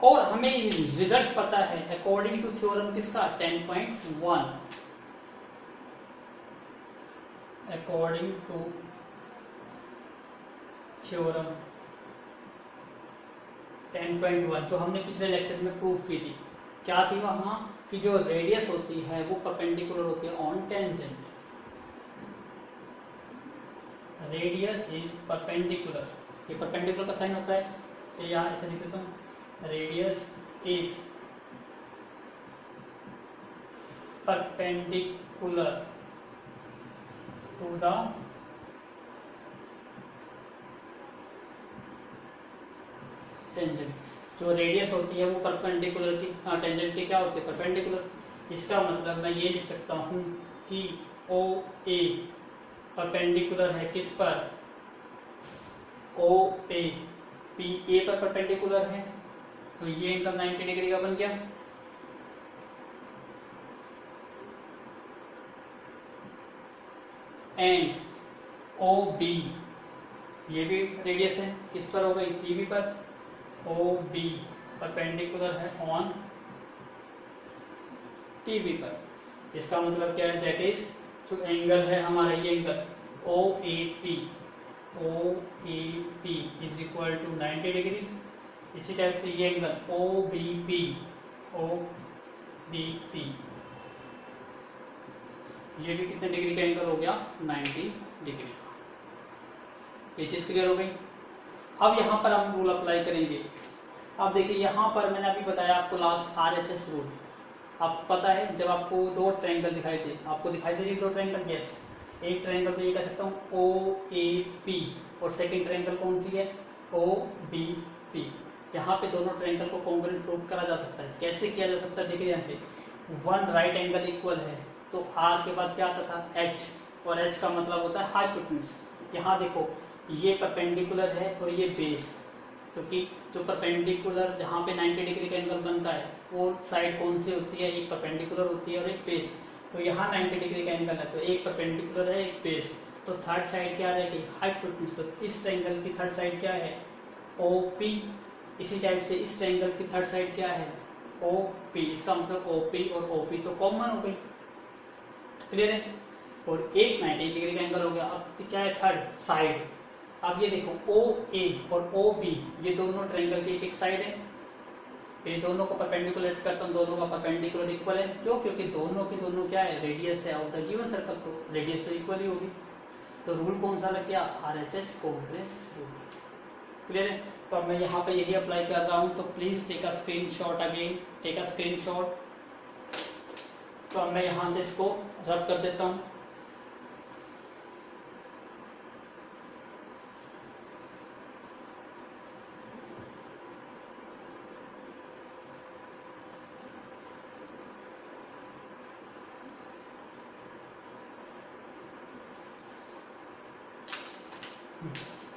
और हमें रिजल्ट पता है अकॉर्डिंग टू थ्योरम किसका, 10.1, अकॉर्डिंग टू थ्योरम 10.1 जो हमने पिछले लेक्चर में प्रूव की थी। क्या थी वहां कि जो रेडियस होती है वो परपेंडिकुलर होती है on tangent. Radius is perpendicular, ये परपेंडिकुलर का साइन होता है, तो यहाँ ऐसे लिख देता हूं, radius is perpendicular to the tangent. जो रेडियस होती है वो परपेंडिकुलर की टेंजेंट की क्या होती है, परपेंडिकुलर। इसका मतलब मैं ये लिख सकता हूं कि ओ ए परपेंडिकुलर है किस पर, ओ ए पी ए पर परपेंडिकुलर है, तो ये एंगल 90 डिग्री का बन गया। एंड ओ बी, ये भी रेडियस है, किस पर हो गई, पी बी पर। ओ बी परपेंडिकुलर है ऑन टी बी पर। इसका मतलब क्या है, दैट इज जो एंगल है हमारा, ये angle O A P, O A P is equal to 90 degree. इसी टाइप से ये angle O B P, O B P, ये भी कितने डिग्री का एंगल हो गया, 90 डिग्री का। ये चीज क्लियर हो गई। अब यहां पर हम रूल अप्लाई करेंगे। अब देखिए, यहां पर मैंने अभी बताया आपको लास्ट RHS रूल। आपको पता है, जब आपको दो ट्रायंगल दिखाई दे, आपको दिखाई दे दो ट्रायंगल, यस, एक ट्रायंगल तो ये कह सकता हूं ओ ए पी, और सेकंड ट्रायंगल कौन सी है, ओ बी पी। यहाँ पे दोनों ट्रायंगल को कॉन्ग्रुएंट प्रूव करा जा सकता है। कैसे किया जा सकता है, देखिए ध्यान से, वन राइट एंगल इक्वल है, तो आर के बाद क्या आता था, एच, और एच का मतलब होता है हाइपोटेन्यूज। यहाँ देखो, ये परपेंडिकुलर है और ये बेस, क्योंकि जो परपेंडिकुलर जहाँ पे 90 डिग्री का एंगल बनता है वो साइड कौन सी होती है, एक परपेंडिकुलर होती है और एक बेस। तो यहाँ 90 डिग्री का एंगल है, तो एक परपेंडिकुलर है एक बेस, तो थर्ड साइड क्या रहेगी, हाइपोटेन्यूज। तो इस ट्रायंगल की थर्ड साइड क्या है, OP। इसी टाइप से इस ट्रायंगल की थर्ड साइड क्या है, OP। इसका मतलब OP और OP तो कॉमन हो गई, क्लियर है। और एक 90 डिग्री का एंगल हो गया। अब क्या है, थर्ड साइड। अब ये देखो, OA और OB ये दोनों ट्रायंगल की एक साइड है। ये दोनों को परपेंडिकुलर करता हूं, दोनों का परपेंडिकुलर इक्वल है। क्यों, क्योंकि दोनों की दोनों क्या है, रेडियस है ऑफ द गिवन सर्कल, तो रेडियस तो इक्वल ही होगी। तो रूल कौन सा लग गया, RHS कॉन्ग्रेस रूल। क्लियर है? तो अब मैं यहाँ पे यही अप्लाई कर रहा हूँ, तो please take a screenshot, again take a screenshot. तो अब मैं यहाँ से इसको रब कर देता हूँ।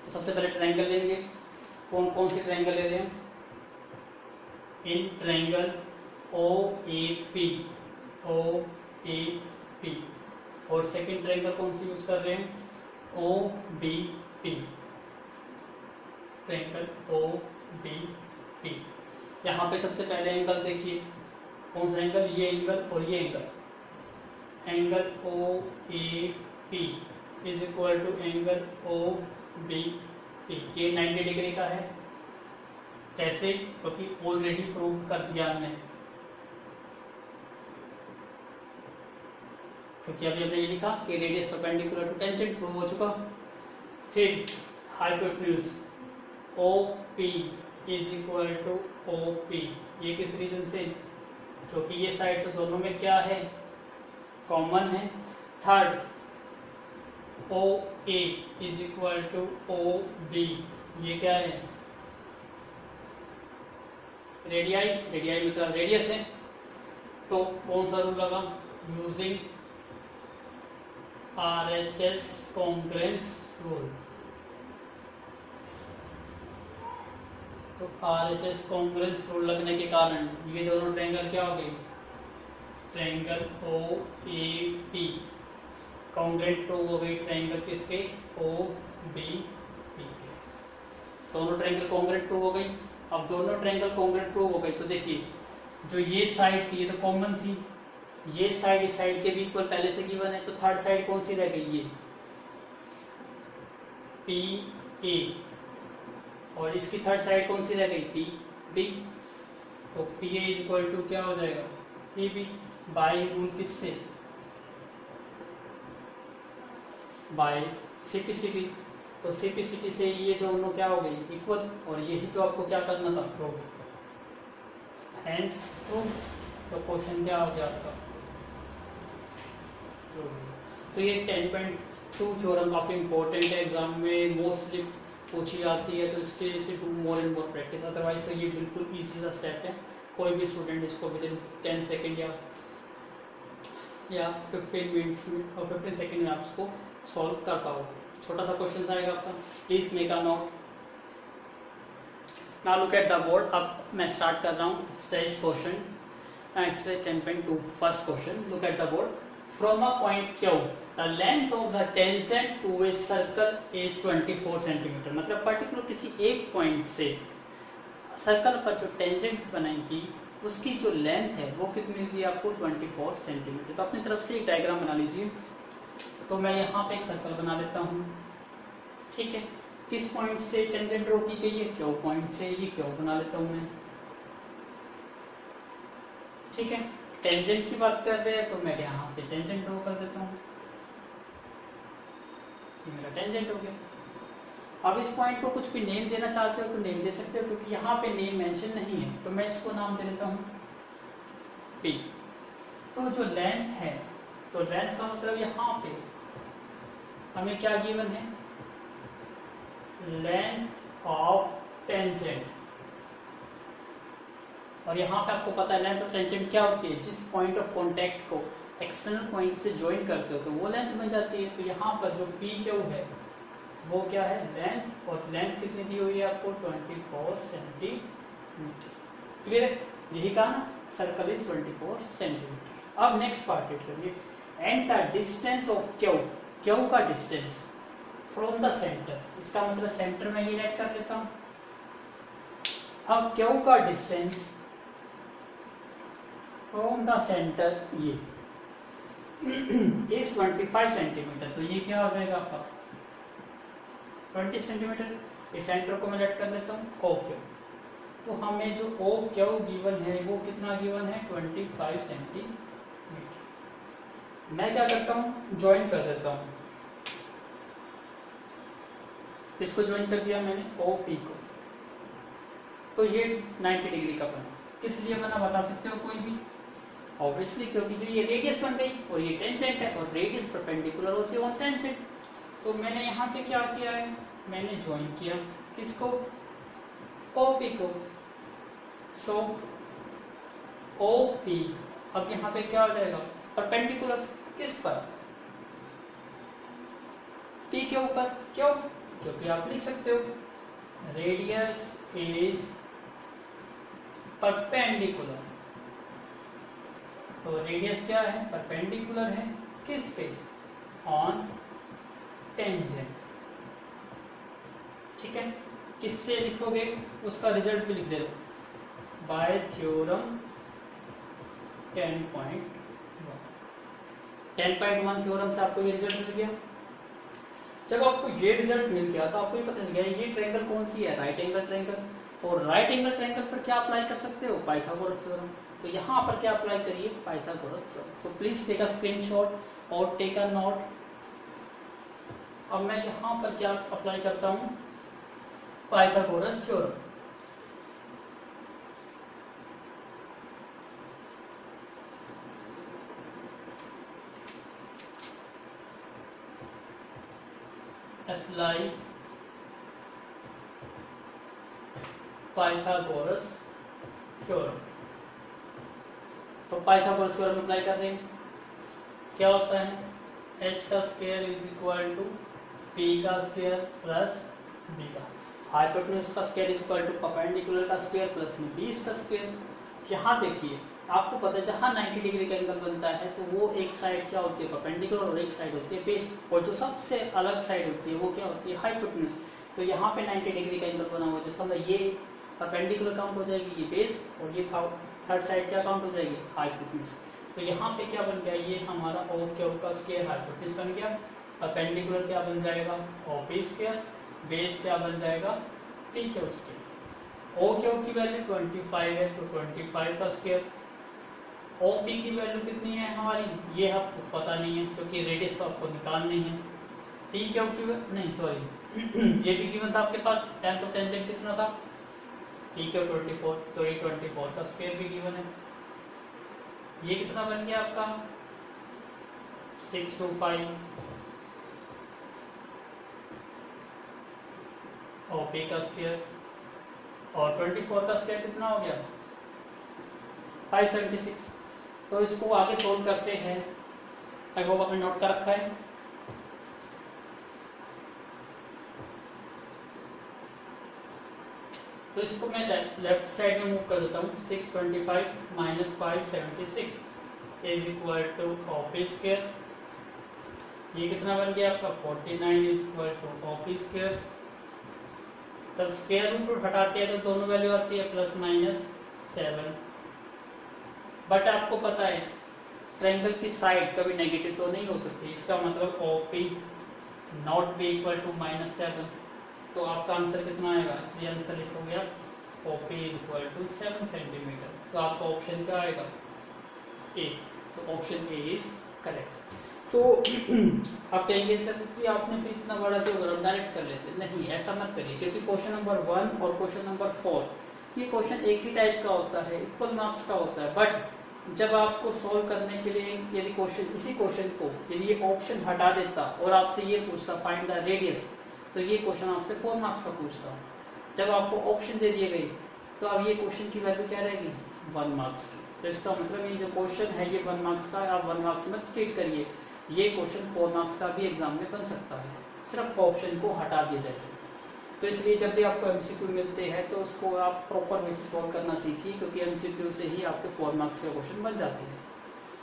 तो सबसे पहले ट्रायंगल लेंगे। कौन कौन सी ट्रायंगल ले रहे हैं? In triangle O A P, O A P. और सेकंड ट्रायंगल कौन सी यूज कर रहे हैं? O B P, triangle O B P. यहाँ पे सबसे पहले एंगल देखिए, कौन सा एंगल? ये एंगल और ये angle. Angle O A P is equal to angle O B P. ये 90 डिग्री का है। कैसे? क्योंकि ऑलरेडी प्रूव कर दिया हमने, क्योंकि अभी हमने ये लिखा कि radius perpendicular to tangent, prove हो चुका। फिर hypotenuse O P is equal to O P. ये किस रीजन से? क्योंकि ये साइड तो दोनों में क्या है? कॉमन है। Third, O A is equal to O B. ये क्या है? रेडियाई, रेडियाई मतलब रेडियस है। तो कौन सा रूल लगा? Using RHS congruence rule. तो RHS कॉन्ग्रुएंस रूल लगने के कारण ये दोनों ट्रायंगल क्या हो गए? Triangle O A P congruent to हो गई ट्रायंगल किसके? ओ बी पी के। दोनों ट्रायंगल कॉन्ग्रुएंट टू हो गई। अब दोनों ट्रायंगल कॉन्ग्रुएंट टू हो गई तो देखिए, जो ये साइड थी ये तो कॉमन थी, ये साइड इस साइड के भी इक्वल पहले से गिवन है, तो थर्ड साइड कौन सी रह गई? ये पी ए। और इसकी थर्ड साइड कौन सी रह गई? P B. तो P A is equal to क्या हो जाएगा? P B. बाय रूल किससे? By CPCT. तो सीपीसीटी से ये दोनों क्या हो गई? इक्वल। और यही तो आपको क्या करना था? प्रूव। Hence prove. तो क्वेश्चन क्या हो गया आपका? तो ये 10.2 थ्योरम काफी इंपॉर्टेंट है, एग्जाम में मोस्टली पूछी जाती है, तो इसके से do more and more practice. Otherwise तो ये बिल्कुल इजी सा स्टेप है, कोई भी स्टूडेंट इसको विद इन 10 सेकेंड या 15 मिनट्स में और 15 सेकेंड में आप इसको सॉल्व कर पाओगे। छोटा सा क्वेश्चन आएगा आपका, please make a note. Now look at the board. अब मैं स्टार्ट कर रहा हूँ exercise question, exercise 10.2 first question. Look at the board. From a point Q, the length of the tangent to a circle is 24 centimetre. मतलब particular किसी एक point से circle पर जो टेंजेंट बनाएगी उसकी जो लेंथ है वो कितनी मिलती है आपको? 24 सेंटीमीटर। तो अपनी तरफ से एक डायग्राम बना लीजिए। तो मैं यहाँ पे एक सर्कल बना लेता हूँ, ठीक है। किस पॉइंट से टेंजेंट ड्रॉ की गई है? क्यू पॉइंट से। ये क्यू बना लेता हूँ मैं, ठीक है। टेंजेंट की बात कर रहे हैं तो मैं यहाँ से टेंजेंट ड्रॉ कर देता हूँ, ये मेरा टेंजेंट हो गया। अब इस पॉइंट को कुछ भी नेम देना चाहते हो तो नेम दे सकते हो, क्योंकि यहाँ पे नेम मेंशन नहीं है, तो मैं इसको नाम दे देता हूँ P। तो जो लेंथ है, तो लेंथ का मतलब यहाँ पे हमें क्या गिवन है? Length of tangent. और यहाँ पे आपको पता है लेंथ ऑफ टेंजेंट क्या होती है? जिस पॉइंट ऑफ कांटेक्ट को एक्सटर्नल पॉइंट से ज्वाइन करते हो तो वो लेंथ बन जाती है। तो यहाँ पर जो पी क्यू है वो क्या है? लेंथ। और लेंथ कितनी दी हुई है आपको? 24 सेंटीमीटर। क्लियर है? यही कहा ना, सर्कल इज 24 सेंटीमीटर। अब नेक्स्ट पार्ट रीड करिए। And the distance of Q, Q का डिस्टेंस फ्रॉम द सेंटर, इसका मतलब सेंटर में ये लेट कर लेता हूं। अब क्यू का डिस्टेंस फ्रॉम द सेंटर ये इज 25 सेंटीमीटर। तो ये क्या हो जाएगा आपका? 20 सेंटीमीटर। इस सेंटर को मैं लेट कर लेता हूँ ओ क्यू। तो हमें जो ओ क्यू गिवन है वो कितना गिवन है? 25 सेंटीमीटर। मैं क्या करता हूँ? ज्वाइन कर देता हूँ। इसको ज्वाइन कर दिया मैंने OP को, तो ये 90 डिग्री का बना। किस लिए बना बता सकते हो कोई भी? ऑब्वियसली क्योंकि जो ये रेडियस बन गई और ये टेंजेंट है और रेडियस परपेंडिकुलर होती है ऑन टेंजेंट। तो मैंने यहाँ पे क्या किया है, मैंने ज्वाइन किया किसको? OP को। सो OP अब यहाँ पे क्या हो जाएगा? परपेंडिकुलर किस पर? T के ऊपर। क्यों? क्योंकि आप लिख सकते हो रेडियस इज परपेंडिकुलर। तो रेडियस क्या है? परपेंडिकुलर है किस पे? On tangent. ठीक है, किससे लिखोगे? उसका रिजल्ट भी लिख दे रहे बाय थ्योरम 10.1। 10.1 थ्योरम से आपको ये रिजल्ट मिल गया। जब आपको ये रिजल्ट मिल गया तो आपको ये पता चल गया ये ट्रायंगल कौन सी है? Right angle triangle. और राइट एंगल ट्रायंगल पर क्या अप्लाई कर सकते हो? Pythagoras theorem. तो यहाँ पर क्या अप्लाई करिए? Pythagoras theorem. So please take a screenshot और टेक अ नोट। अब मैं यहाँ पर क्या अप्लाई करता हूँ? Pythagoras theorem. Apply Pythagoras theorem. तो पाइथागोरस थ्योरम अप्लाई कर रहे हैं। क्या होता है? h का square is equal to p का स्क्वायर प्लस b का। हाइपोटेन्यूज का square is equal to perpendicular का स्क्वायर प्लस में बेस का स्क्वायर। यहाँ देखिए आपको पता है जहाँ 90 डिग्री का एंगल बनता है तो वो एक साइड क्या होती है? परपेंडिकुलर और एक साइड होती है बेस। और जो सबसे अलग साइड होती है वो क्या होती है? हाइपोटेन्यूज। तो यहाँ पे 90 डिग्री का एंगल बना हुआ है जिसका मतलब ये परपेंडिकुलर काउंट हो जाएगी, ये बेस, और ये थर्ड साइड क्या काउंट हो जाएगी? हाइपोटेन्यूज। तो यहाँ पे क्या बन गया? ये हमारा ओ क्यू का स्क्वायर हाइपोटेन्यूज बन गया। परपेंडिकुलर क्या बन जाएगा? OP square. बेस क्या बन जाएगा? P Q square. O Q की वैल्यू 25 है तो 25 का स्क्वायर। OP की वैल्यू कितनी है हमारी? ये आपको पता नहीं है क्योंकि रेडियस तो आपको निकालनी है। T क्यू की नहीं सॉरी ये भी गिवन था आपके पास। टेंथ ऑफ टेंजेंट कितना था? T क्यू 24, तो ये 24 का स्क्वायर भी गिवन है। ये कितना बन गया आपका? 625। OP का स्क्वायर और 24 का स्क्वायर कितना हो गया? 576। तो इसको आगे सोल्व करते हैं। आई होप आपने नोट कर रखा है। तो इसको मैं लेफ्ट साइड में मूव कर देता हूँ। 625 minus 576 is equal to OP square. ये कितना बन गया आपका? 49 is equal to OP square. तब स्क्वायर रूट हटाते हैं तो दोनों वैल्यू आती है प्लस माइनस 7। बट आपको पता है ट्रायंगल की साइड कभी नेगेटिव तो नहीं हो सकती। इसका मतलब OP not be equal to -7। तो आपका आंसर कितना आएगा? इसलिए आंसर लिखोगे आप OP is equal to 7 centimetre. तो आपका ऑप्शन क्या आएगा? ए। तो ऑप्शन ए इज करेक्ट। तो आप कहेंगे सर कि आपने फिर इतना बड़ा क्यों करा? डायरेक्ट कर लेते। नहीं, ऐसा मत करिए क्योंकि क्वेश्चन नंबर 1 और क्वेश्चन नंबर 4 ये क्वेश्चन एक ही टाइप का होता है, इक्वल मार्क्स का होता है। बट जब आपको सॉल्व करने के लिए यदि क्वेश्चन इसी क्वेश्चन को यदि ये ऑप्शन हटा देता और आपसे ये पूछता फाइंड द रेडियस, तो ये क्वेश्चन आपसे 4 मार्क्स का पूछता। जब आपको ऑप्शन दे दिए गए तो अब ये क्वेश्चन की वैल्यू क्या रहेगी? 1 मार्क्स की। तो इसका मतलब ये जो क्वेश्चन है ये 1 मार्क्स का, आप 1 मार्क्स में ट्रीट करिए। ये क्वेश्चन 4 मार्क्स का भी एग्जाम में बन सकता है, सिर्फ ऑप्शन को हटा दिया जाए। तो इसलिए जब भी आपको MCQ मिलते हैं तो उसको आप प्रॉपर वे से सॉल्व करना सीखिए क्योंकि MCQ से ही आपके 4 मार्क्स के क्वेश्चन बन जाते हैं।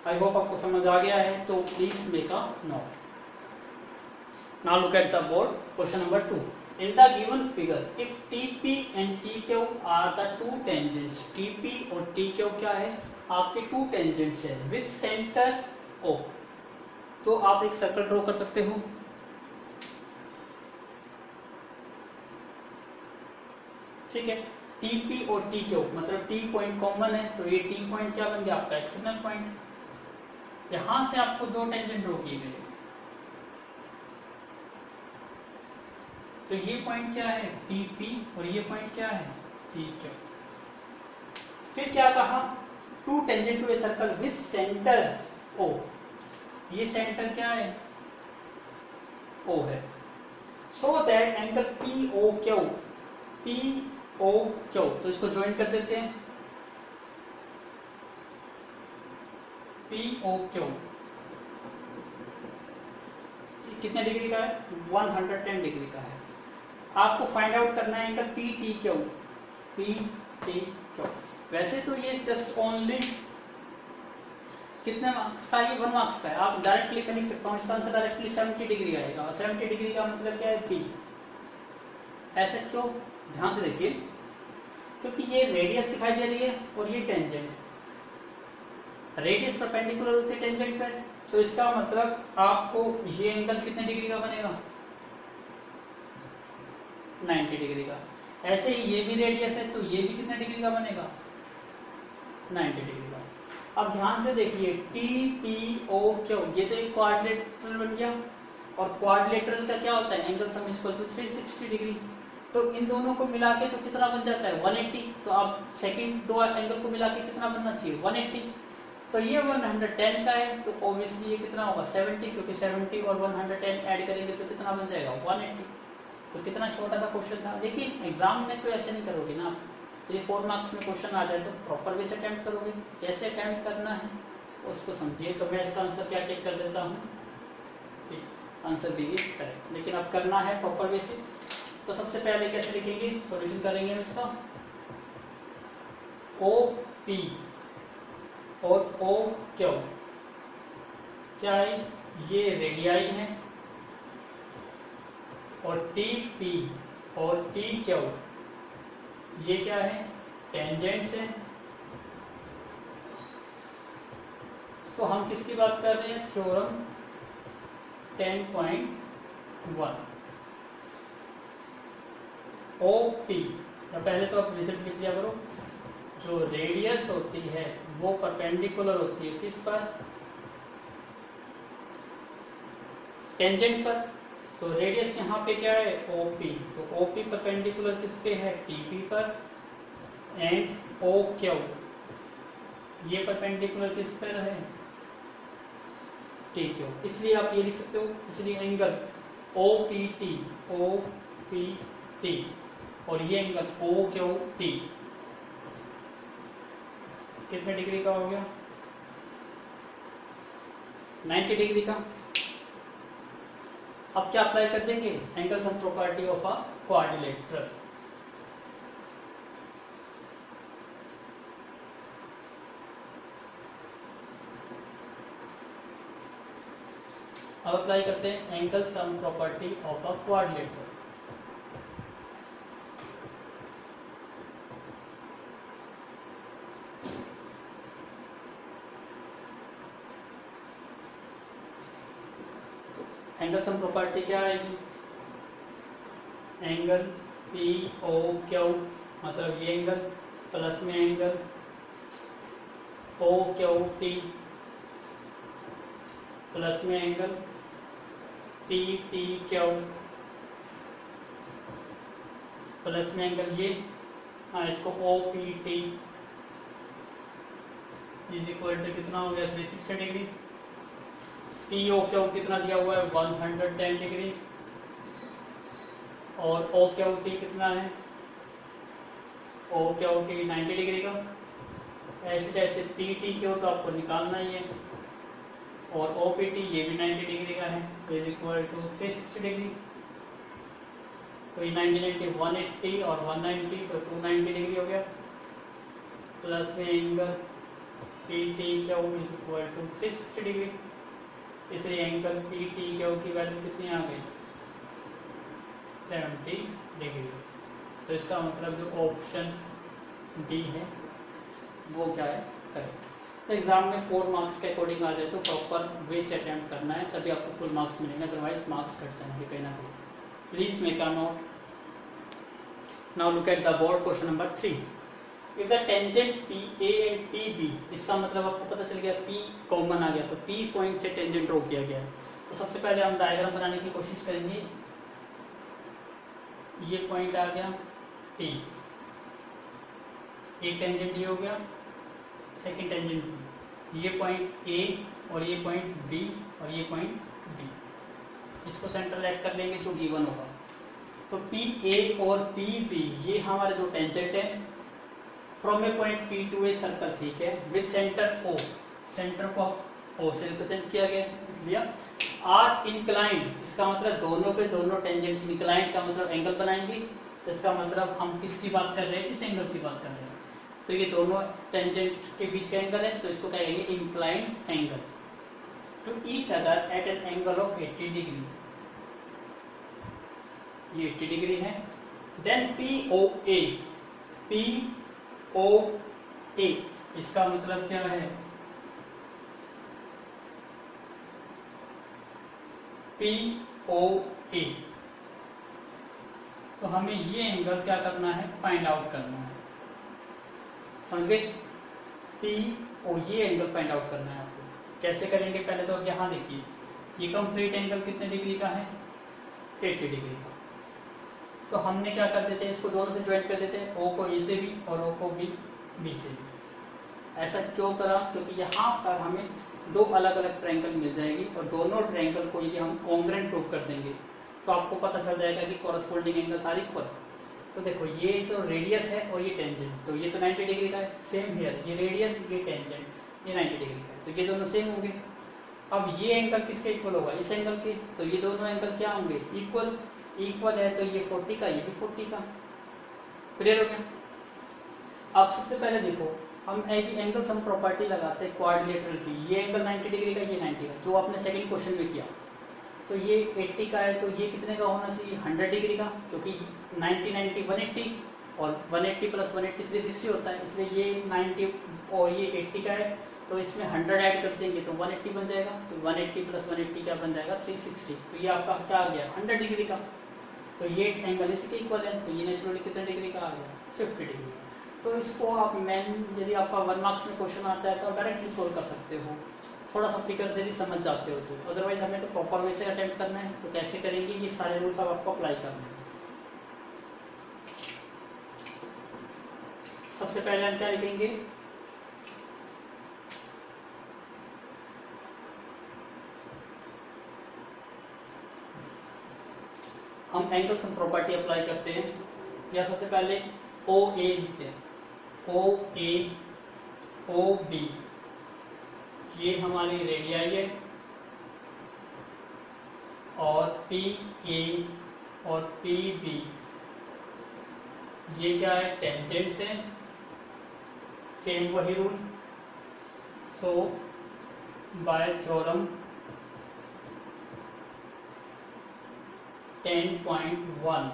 आई होप आपको समझ आ गया है। तो please make a note. Now look at the board. Question number 2। In the given figure, if TP and TQ are the two tangents, TP और TQ क्या है? आपके 2 tangents है with center O। तो आप एक सर्कल ड्रॉ कर सकते हो। ठीक है, TP और TQ मतलब T पॉइंट कॉमन है तो ये T पॉइंट क्या बन गया आपका? External point. यहां से आपको 2 टेंजेंट ड्रॉ किए गए तो ये पॉइंट क्या है TP और ये पॉइंट क्या है TQ। फिर क्या कहा, two tangent to a circle with centre O, ये सेंटर क्या है O है, सो दैट एंगल POQ, तो इसको ज्वाइन कर देते हैं POQ कितने डिग्री का है 110 डिग्री का है। आपको फाइंड आउट करना है एंगल PTQ। वैसे तो ये जस्ट ओनली कितने मार्क्स का है, 1 मार्क्स का है। आप डायरेक्टली कर लिख सकता हूँ, इसका आंसर डायरेक्टली 70 डिग्री आएगा। और 70 डिग्री का मतलब क्या है P। ऐसे क्यों, ध्यान से देखिए, क्योंकि ये रेडियस दिखाई दे रही है और ये टेंजेंट, रेडियस परपेंडिकुलर होती है टेंजेंट पर, तो इसका मतलब आपको ये एंगल कितने डिग्री का बनेगा 90 डिग्री का। ऐसे ही ये भी रेडियस है तो ये भी कितने डिग्री का बनेगा 90 डिग्री का। अब ध्यान से देखिए TPOQ, ये तो एक क्वाड्रिलेटरल बन गया, और क्वाड्रिलेटरल का क्या होता है angle sum equal to 360 degree. तो इन दोनों को मिला के तो कितना बन जाता है 180। तो अब सेकंड दो एंगल को मिला के कितना बनना चाहिए 180। तो ये 110 का है, तो ऑब्वियसली ये कितना होगा 70, क्योंकि 70 और 110 ऐड करेंगे तो कितना बन जाएगा 180। तो कितना छोटा सा क्वेश्चन था, लेकिन एग्जाम में तो ऐसे नहीं करोगे ना। यदि 4 मार्क्स में क्वेश्चन आ जाए तो प्रॉपर वे से अटेम्प्ट करोगे। कैसे अटेम्प्ट करना है उसको समझिए। तो मैं इसका आंसर क्या टेक कर देता हूँ, आंसर बी इज करेक्ट। लेकिन अब करना है प्रॉपर वे से। तो सबसे पहले कैसे लिखेंगे, सॉल्यूशन करेंगे हम इसका। OP और OQ क्या है, ये रेडियाई है, और TP और TQ ये क्या है टेंजेंट्स है। सो हम किसकी बात कर रहे हैं, थ्योरम 10.1 OP। पहले तो आप रिजल्ट लिख लिया करो। जो रेडियस होती है वो परपेंडिकुलर होती है किस पर, टेंजेंट पर। तो रेडियस यहाँ पे क्या है OP, तो OP परपेंडिकुलर किस पे है TP पर, एंड OQ ये परपेंडिकुलर किस पर है TQ। इसलिए आप ये लिख सकते हो, इसलिए एंगल OPT और ये एंगल OQT कितने डिग्री का हो गया 90 डिग्री का। अब क्या अप्लाई कर देंगे, angle sum property of a quadrilateral. अब अप्लाई करते हैं angle sum property of a quadrilateral. Angle sum property क्या आएगी, एंगल POQ मतलब ये एंगल प्लस में एंगल OQT प्लस में एंगल PTQ प्लस में एंगल ये, हाँ इसको OPT इज इक्वल टू कितना हो गया 360 डिग्री। POQ कितना दिया हुआ है 110 डिग्री, और OQT कितना है OQT 90 डिग्री का। ऐसे जैसे PTQ तो आपको निकालना ही है, और OPT ये भी 90 डिग्री का है, इज इक्वल टू 360 डिग्री। तो ये 90 180 और 190 तो 290 डिग्री हो गया, प्लस में angle PTQ is equal to 360 degree. इसलिए एंगल PTQ की वैल्यू कितनी आ गई 70 डिग्री। तो इसका मतलब जो ऑप्शन डी है वो क्या है करेक्ट। तो एग्जाम में 4 मार्क्स के अकॉर्डिंग आ जाए तो प्रॉपर वे से अटेम्प्ट करना है, तभी आपको फुल मार्क्स मिलेंगे, अदरवाइज मार्क्स कट जाएंगे कहीं ना कहीं। Please make a note. Now look at the board question number 3। If the tangent PA and PB, इसका मतलब आपको पता चल गया P कॉमन आ गया, तो P पॉइंट से टेंजेंट ड्रॉ किया गया। तो सबसे पहले हम डायग्राम बनाने की कोशिश करेंगे। ये पॉइंट आ गया P, एक टेंजेंट ये हो गया, सेकंड टेंजेंट ये पॉइंट A और ये पॉइंट B और ये पॉइंट B, इसको सेंटर ऐड कर लेंगे जो गिवन होगा। तो PA और PB ये हमारे दो टेंजेंट है। From a point P to a circle, ठीक है, विद सेंटर O, सेंटर को O से रिप्रेजेंट किया गया, लिया। आर इंक्लाइंड, इसका मतलब दोनों के दोनों टेंजेंट इंक्लाइंड का मतलब एंगल बनाएंगे, तो इसका मतलब हम किसकी बात कर रहे हैं, किस एंगल की बात कर रहे हैं। तो ये दोनों टेंजेंट के बीच का एंगल है, तो इसको कहेंगे inclined angle to each other at an angle of 80 degree, ये 80 डिग्री है। देन POA, POA इसका मतलब क्या है, POA, तो हमें ये एंगल क्या करना है, फाइंड आउट करना है, समझ गए। PO ये एंगल फाइंड आउट करना है आपको। कैसे करेंगे, पहले तो यहाँ देखिए, ये कंप्लीट एंगल कितने डिग्री का है, 80 डिग्री का। तो हमने क्या कर देते हैं, इसको दोनों से ज्वाइन कर देते हैं, O को A से भी और O को B से भी। ऐसा क्यों करा, क्योंकि यहाँ पर हमें दो अलग अलग ट्रायंगल मिल जाएगी और दोनों ट्रायंगल को यदि हम कॉन्ग्रुएंट प्रूव कर देंगे तो आपको पता चल जाएगा कि कॉरस्पॉन्डिंग एंगल्स आर इक्वल। तो देखो ये तो रेडियस है और ये टेंजेंट, तो ये तो 90 डिग्री का है, सेम हियर, ये रेडियस ये टेंजेंट, ये 90 डिग्री का है, तो ये दोनों सेम होंगे। अब ये एंगल किसके इक्वल होगा, इस एंगल के, तो ये दोनों एंगल क्या होंगे, इक्वल। इक्वल है तो ये 40 का, ये भी 40 का, क्लियर हो गया। अब सबसे पहले देखो, हम एक एंगल सम प्रॉपर्टी लगाते हैं क्वाड्रिलेटरल की, ये एंगल 90 डिग्री का, ये 90 का, जो आपने सेकंड क्वेश्चन में किया। तो ये 80 का है, तो ये कितने का होना चाहिए, 100 डिग्री का, क्योंकि 90 90 180 और 180 प्लस 180 360 होता है, इसलिए ये 90 और ये 80 का है, तो इसमें 100 ऐड कर देंगे तो 180 बन जाएगा। तो 180 प्लस 180 क्या बन जाएगा, 360। तो ये आपका क्या आ गया, 100 डिग्री का। तो ये एंगल इसके इक्वल है, तो ये नेचुरली कितने डिग्री का आ गया, 50 डिग्री। तो इसको आप यदि आपका 1 मार्क्स में क्वेश्चन आता है तो आप डायरेक्टली सोल्व कर सकते हो, थोड़ा सा फिगर से भी समझ जाते हो तो। अदरवाइज हमें तो प्रॉपर वे से अटेम्प्ट करना है, तो कैसे करेंगे, ये सारे रूल्स अब आपको अप्लाई करने हैं। सबसे पहले हम क्या लिखेंगे, हम एंगल सम प्रॉपर्टी अप्लाई करते हैं। या सबसे पहले OA लिखते हैं, OA OB ये हमारी रेडियाई है, और PA और PB ये क्या है, टेंजेंट्स है, सेम वही rule. So by theorem 10.1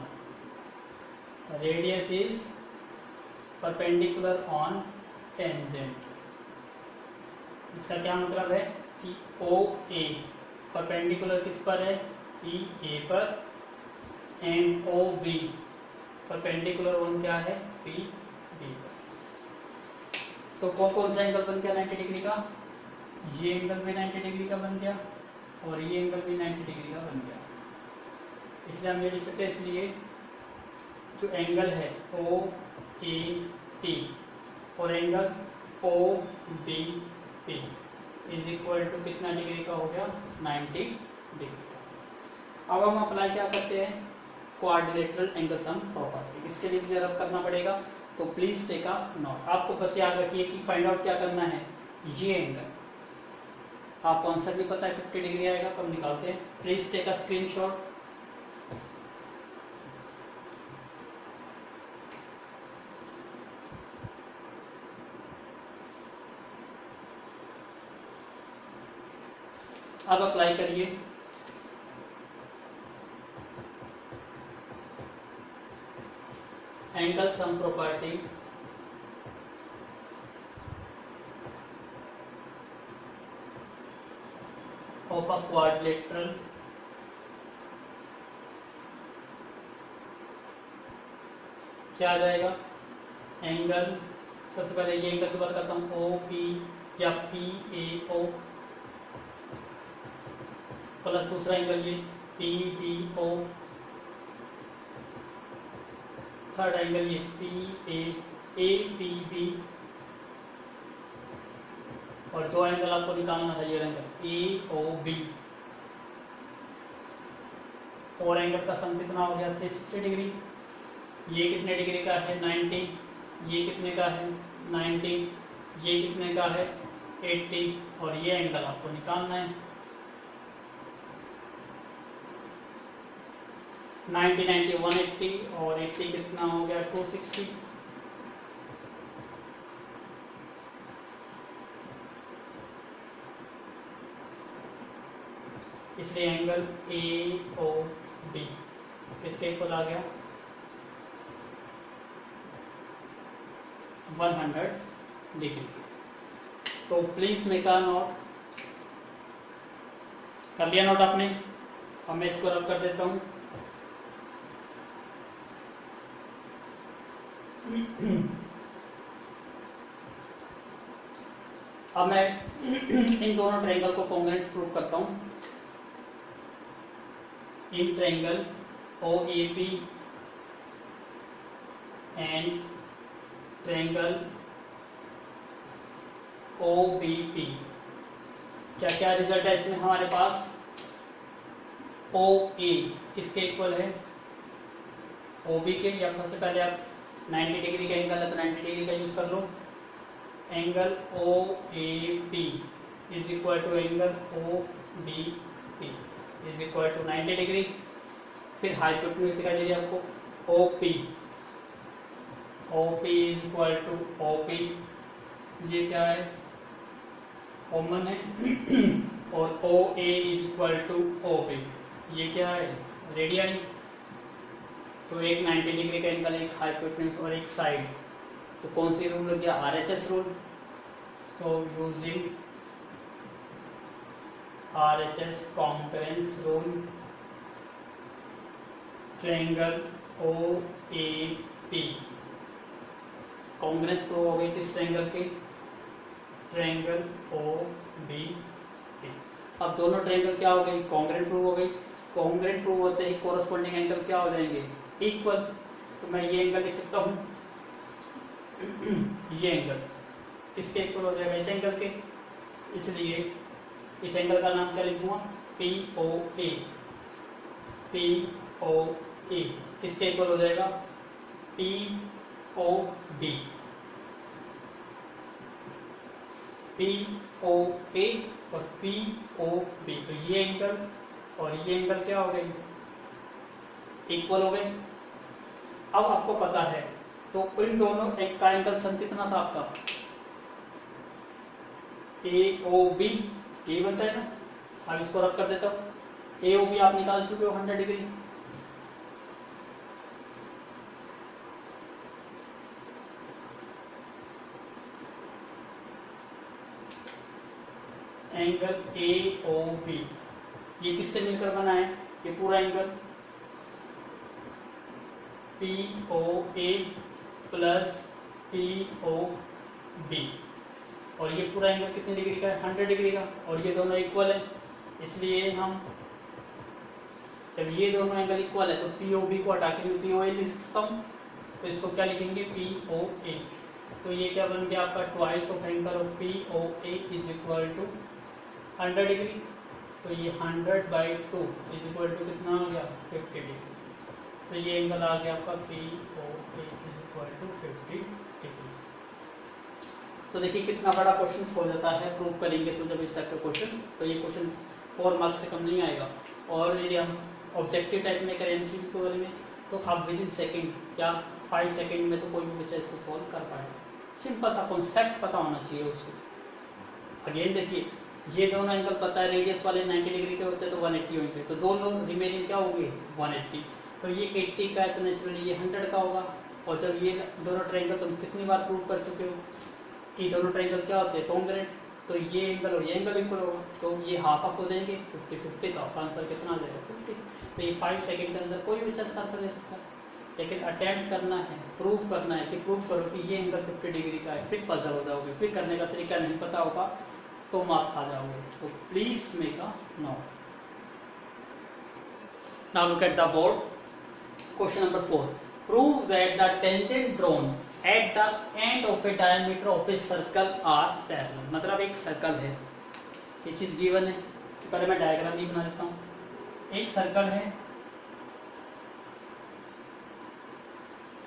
radius is perpendicular on tangent। इसका क्या मतलब है कि OA परपेंडिकुलर किस पर है, PA पर, एंड OB परपेंडिकुलर ऑन क्या है, PB पर। तो कौन सा एंगल बन गया 90 डिग्री का, ये एंगल भी 90 डिग्री का बन गया और ये एंगल भी 90 डिग्री का बन गया। इसलिए हम ये लिख सकते हैं, इसलिए जो एंगल है OAT और angle OBP is equal to कितना डिग्री का हो गया, 90 डिग्री का। अब हम अप्लाई क्या करते हैं, क्वाड्रिलेटरल एंगल सम प्रॉपर्टी। इसके लिए जरा करना पड़ेगा, तो प्लीज टेक अ नोट। आपको बस याद रखिए कि फाइंड आउट क्या करना है, ये एंगल, आपको आंसर भी पता है 50 डिग्री आएगा, तो हम निकालते हैं। Please take a screenshot. अब अप्लाई करिए, angle sum property of a quadrilateral क्या आ जाएगा, एंगल, सबसे पहले ये एंगल की बात करता हूं, OP या PAO प्लस दूसरा एंगल ये PBO थर्ड एंगल ये APB, और जो एंगल आपको निकालना था ये एंगल AOB, और एंगल का सम कितना हो गया 360 डिग्री। ये कितने डिग्री का है 90, ये कितने का है 90, ये कितने का है 80, और ये एंगल आपको निकालना है 90 90 180, और 80 कितना हो गया 260। इसलिए एंगल AOB किसके इक्वल आ गया 100 डिग्री। तो प्लीज मेक अ नोट। कर लिया नोट आपने? और मैं इसको रब कर देता हूं। अब मैं इन दोनों ट्रायंगल को कॉन्ग्रुएंट प्रूव करता हूं। In triangle OAP and triangle OBP क्या क्या रिजल्ट है इसमें हमारे पास? OA किसके इक्वल है OB के, या सबसे पहले आप 90 डिग्री का एंगल है तो 90 डिग्री का यूज कर लो। Angle OAP is equal to angle OBP is equal to 90 degree. फिर हाइपोटेन्यूज दिखाई दे रही है आपको OP is equal to OP, ये क्या है कॉमन है, और OA is equal to OB, ये क्या है रेडियन। तो एक 90 डिग्री का एंगल, एक हाइपोटेन्यूज और एक साइड, तो कौन सी रूल लग गया RHS rule. So using RHS concurrence rule triangle OAP congruence prove हो गई किस ट्रायंगल की ट्रायंगल OBP। अब दोनों ट्रायंगल क्या हो गई कॉन्ग्रेंट प्रूव हो गई। कॉन्ग्रेंट प्रूव होते ही कोरस्पॉन्डिंग एंगल क्या हो जाएंगे इक्वल। तो मैं ये एंगल लिख सकता हूं ये एंगल किसके इक्वल हो जाएगा इस एंगल के, इसलिए इस एंगल का नाम क्या लिखूंगा POA। POA किसके इक्वल हो जाएगा POB। POA और POB, तो ये एंगल और ये एंगल क्या हो गए इक्वल हो गए। अब आपको पता है तो इन दोनों एक का एंगल सम कितना था आपका AOB, ये बनता है ना। अब इसको रब कर देता हूं। AOB आप निकाल चुके हो 100 डिग्री। एंगल AOB ये किससे मिलकर बना है ये पूरा एंगल POA प्लस POB, और ये पूरा एंगल कितने डिग्री का है 100 डिग्री का, और ये दोनों इक्वल है। इसलिए हम जब ये दोनों एंगल इक्वल है तो POB को हटा के POA लिख सकता हूं, तो इसको क्या लिखेंगे POA। तो ये क्या बन गया आपका twice of angle of POA is equal to 100 degree. तो ये 100/2 इज इक्वल टू कितना हो गया 50 डिग्री। तो ये एंगल आ गया आपका POA is equal to 50 degree. तो देखिए कितना बड़ा क्वेश्चन हो जाता है प्रूव करेंगे तो जब इस टाइप का क्वेश्चन, तो ये क्वेश्चन 4 मार्क्स से कम नहीं आएगा। और यदि हम ऑब्जेक्टिव टाइप में करें MCQ को करेंगे तो आप विद इन सेकेंड या 5 सेकेंड में तो कोई भी बच्चा इसको सॉल्व कर पाएगा। सिंपल सा कॉन्सेप्ट पता होना चाहिए उसको। अगेन देखिए ये दोनों एंगल पता है, रेडियस वाले 90 डिग्री के होते हैं तो 180 होंगे, तो दोनों रिमेनिंग क्या होंगे 180। तो ये 80 का है तो नेचुरली ये 100 का होगा। और जब ये दोनों ट्रायंगल तुम कितनी बार प्रूव कर चुके हो कि दोनों ट्रायंगल क्या होते हैं कॉन्ग्रुएंट, तो ये एंगल और ये एंगल इक्वल होगा, तो ये हाफ अप हो जाएंगे 50-50, तो आपका आंसर कितना आ जाएगा 50। तो ये 5 सेकंड के अंदर कोई भी बच्चा इसका आंसर ले सकता है, लेकिन अटेम्प्ट करना है, प्रूव करना है कि प्रूव करो कि ये एंगल 50 डिग्री का है, फिर पजल हो जाओगे। फिर करने का तरीका नहीं पता होगा तो मार्क्स खा जाओगे। तो please make a note. Now look at the board. Question number 4, prove that the tangent drawn at the end of a diameter of a circle are parallel. मतलब एक सर्कल है, ये चीज गिवन है, तो पहले मैं डायग्राम ही बना देता हूं। एक सर्कल है,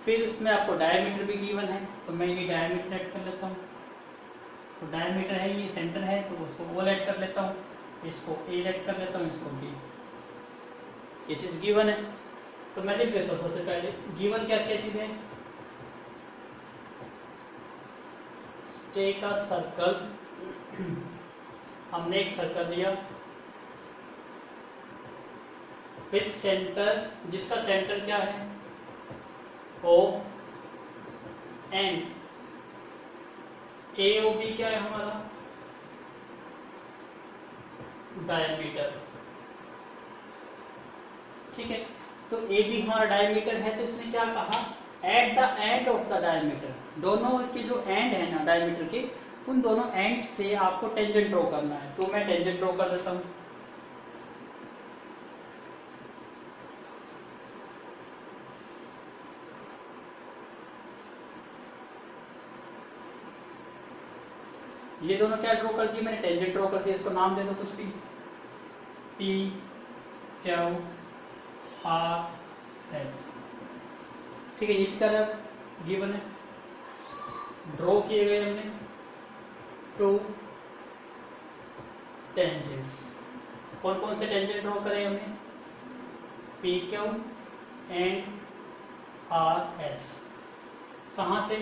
फिर इसमें आपको डायमीटर भी गिवन है, तो मैं ये डायमीटर ऐड कर लेता हूँ। तो डायमीटर है, ये सेंटर है, तो उसको ओ ऐड कर लेता हूँ, इसको ए ऐड कर लेता हूँ, इसको बी। ये चीज गिवन है, तो मैं लिख देता हूँ। सबसे पहले गिवन क्या क्या चीज है। टेक अ सर्कल, हमने एक सर्कल लिया विथ सेंटर, जिसका सेंटर क्या है O, and A O B क्या है हमारा डायमीटर। ठीक है, तो ए बी हमारा डायमीटर है, तो इसने क्या कहा eight the end of the diameter, दोनों के जो एंड है ना डायमीटर के, उन दोनों एंड से आपको टेंजेंट ड्रॉ करना है। तो मैं टेंजेंट ड्रॉ कर देता हूं। ये दोनों क्या ड्रॉ कर दिए मैंने, टेंजेंट ड्रॉ कर दिया। इसको नाम दे दो कुछ भी, पी क्यू आर एस। ठीक है, ये भी सारा गिवन है, ड्रॉ किए गए हमने टू टेंजेंट्स। कौन कौन से टेंजेंट ड्रॉ करे हमने, P Q and R S. कहां से,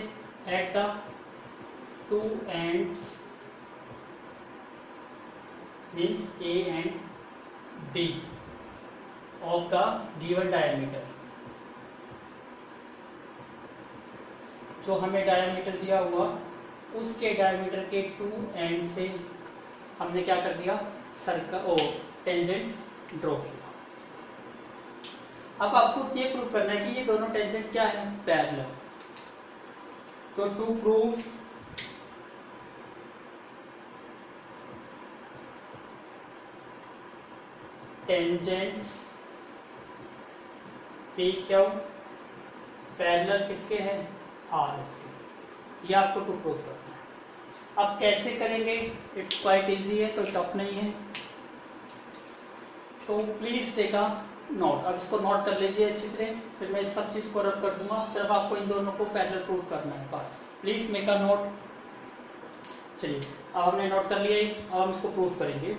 at the two ends means A and B of the given diameter। जो हमें डायमीटर दिया हुआ, उसके डायमीटर के टू एंड से हमने क्या कर दिया, सर्कल ओ टेंजेंट ड्रॉ किया। अब आपको ये प्रूव करना है कि ये दोनों टेंजेंट क्या है, पैरेलल। तो to prove tangents P Q parallel किसके हैं, आर एस के। ये आपको टू प्रूव करना है। अब कैसे करेंगे, इट्स क्वाइट इजी है, कोई टफ नहीं है। तो प्लीज टेक अ नोट। अब इसको नोट कर लीजिए अच्छी तरह, फिर मैं इस सब चीज को रब कर दूंगा। सिर्फ आपको इन दोनों को पैरेलल प्रूव करना है बस। Please make a note. चलिए, अब हमने नोट कर लिया, अब हम इसको प्रूव करेंगे।